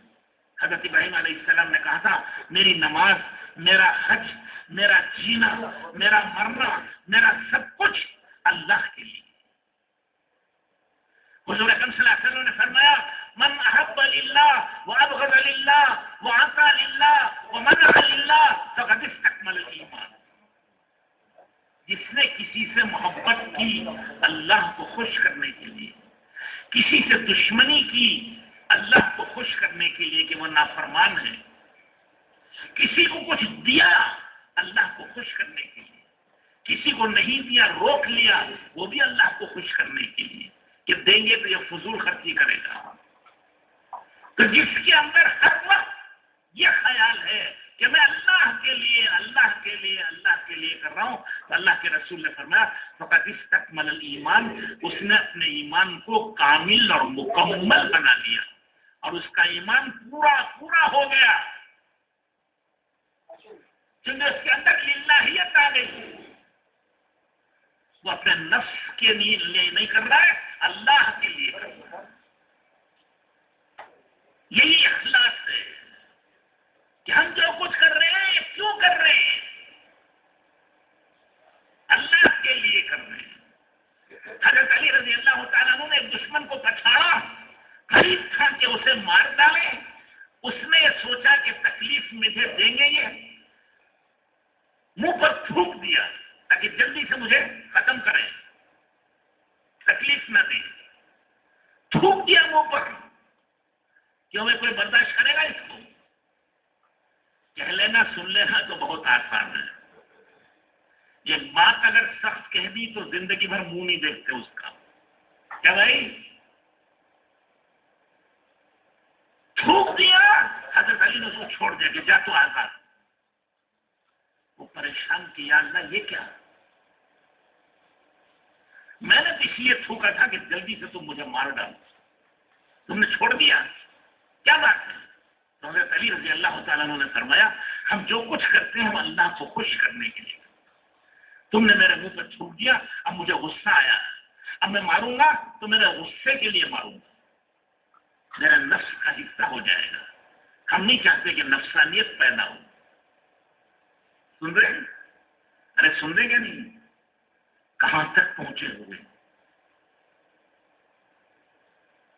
S1: حضرت ابراہیم علیہ السلام نے کہا تھا میری نماز، میرا حج، میرا جینا، میرا مرنا، میرا سب کچھ اللہ کے لیے۔ حضور اکرم صلی اللہ علیہ وسلم نے فرمایا من احب للہ وابغض للہ وعطا للہ ومنع للہ فقد استکمل الایمان۔ جس نے کسی سے محبت کی اللہ کو خوش کرنے کے لیے، کسی سے دشمنی کی اللہ کو خوش کرنے کے لیے کہ وہ نافرمان ہے، کسی کو کچھ دیا اللہ کو خوش کرنے کے لیے، کسی کو نہیں دیا روک لیا وہ بھی اللہ کو خوش کرنے کے لیے کہ دیں گے تو یہ فضول خرچی کرے گا، تو جس کے اندر ہر وقت یہ خیال ہے کہ میں اللہ کے لیے اللہ کے لیے اللہ کے لیے کر رہا ہوں، تو اللہ کے رسول نے فرمایا فقط استکمل الایمان، اس نے اپنے ایمان کو کامل اور مکمل بنا لیا اور اس کا ایمان پورا ہو گیا، چونکہ اس کے اندر للہیت آ گئی، وہ اپنے نفس کے لیے نہیں کر رہا ہے، اللہ کے لیے کر رہا ہے۔ یہی اخلاص ہے کہ ہم جو کچھ کر رہے ہیں کیوں کر رہے ہیں؟ اللہ کے لیے کر رہے ہیں۔ حضرت علی رضی اللہ تعالیٰ عنہ نے ایک دشمن کو پچھاڑا، قریب تھا کہ اسے مار ڈالے، اس نے یہ سوچا کہ تکلیف مجھے دیں گے، یہ منہ پر تھوک دیا تاکہ جلدی سے مجھے ختم کریں، تکلیف نہ دیں، تھوک دیا منہ پر۔ کیوں میں کوئی برداشت کرے گا اس کو؟ کہہ لینا سن لینا تو بہت آسان ہے، یہ بات اگر سخت کہہ دی تو زندگی بھر منہ نہیں دیکھتے اس کا۔ کیا بھائی تھوک دیا؟ حضرت علی نے اس کو چھوڑ دیا کہ جا تو آزاد۔ وہ پریشان کیا اللہ یہ کیا؟ میں نے اس لیے تھوکا تھا کہ جلدی سے تم مجھے مار ڈالو، تم نے چھوڑ دیا، کیا بات ہے؟ تو حضرت علی رضی اللہ تعالیٰ عنہ نے فرمایا ہم جو کچھ کرتے ہیں ہم اللہ کو خوش کرنے کے لیے، تم نے میرے منہ پر تھوک دیا، اب مجھے غصہ آیا، اب میں ماروں گا تو میرے غصے کے لیے ماروں گا، میرا نفس کا حصہ ہو جائے گا۔ ہم نہیں چاہتے کہ نفسانیت پیدا ہو۔ سن رہے ہیں؟ ارے سن رہے کہ نہیں؟ کہاں تک پہنچے ہوئے،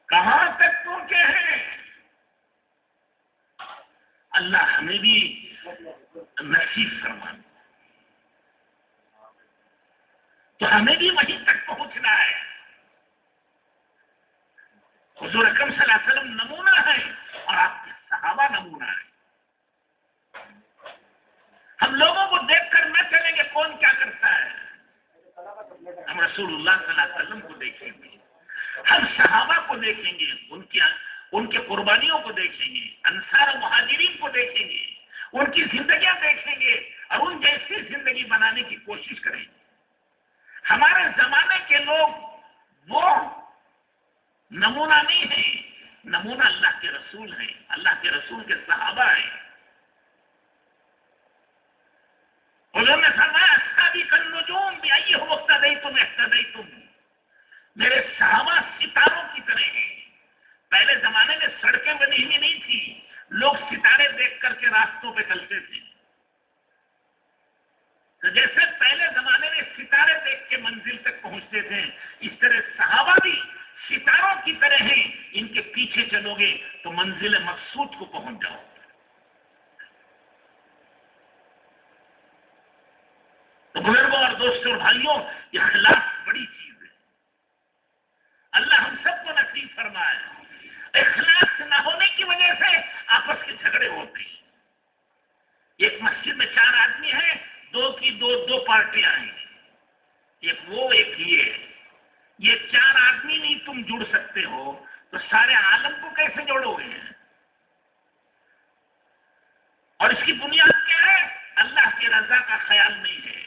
S1: کہاں تک پہنچے ہیں؟ اللہ ہمیں بھی نصیب فرمائے، تو ہمیں بھی وہیں تک پہنچنا ہے۔ حضور اکرم صلی اللہ علیہ وسلم نمونہ ہے اور آپ کے صحابہ نمونہ ہے۔ ہم لوگوں کو دیکھ کر نہ چلیں گے کون کیا کرتا ہے، ہم رسول اللہ صلی اللہ علیہ وسلم کو دیکھیں گے، ہم صحابہ کو دیکھیں گے، ان کے قربانیوں کو دیکھیں گے، انصار و مہاجرین کو دیکھیں گے، ان کی زندگیاں دیکھیں گے اور ان جیسی زندگی بنانے کی کوشش کریں گے۔ ہمارے زمانے کے لوگ وہ نمونہ نہیں ہیں، نمونہ اللہ کے رسول ہیں، اللہ کے رسول کے صحابہ ہیں۔ حضور نے فرمایا سابق النجوم بأیہم اقتدیتم اہتدیتم، میرے صحابہ ستاروں کی طرح ہیں۔ پہلے زمانے میں سڑکیں بنی ہوئی نہیں تھی، لوگ ستارے دیکھ کر کے راستوں پہ چلتے تھے، تو جیسے پہلے زمانے میں ستارے دیکھ کے منزل تک پہنچتے تھے، اس طرح صحابہ بھی ستاروں کی طرح ہیں، ان کے پیچھے چلو گے تو منزل مقصود کو پہنچ جاؤ۔ تو بزرگوں اور دوستوں اور بھائیوں، اخلاص بڑی چیز ہے، اللہ ہم سب کو نصیب فرمائے۔ اخلاص نہ ہونے کی وجہ سے آپس کے جھگڑے ہوتے ہیں۔ ایک مسجد میں 4 آدمی ہیں، دو پارٹیاں ہیں، ایک وہ ایک یہ 4 آدمی نہیں تم جڑ سکتے ہو تو سارے عالم کو کیسے جوڑو گے؟ اور اس کی بنیاد کیا ہے؟ اللہ کی رضا کا خیال نہیں ہے،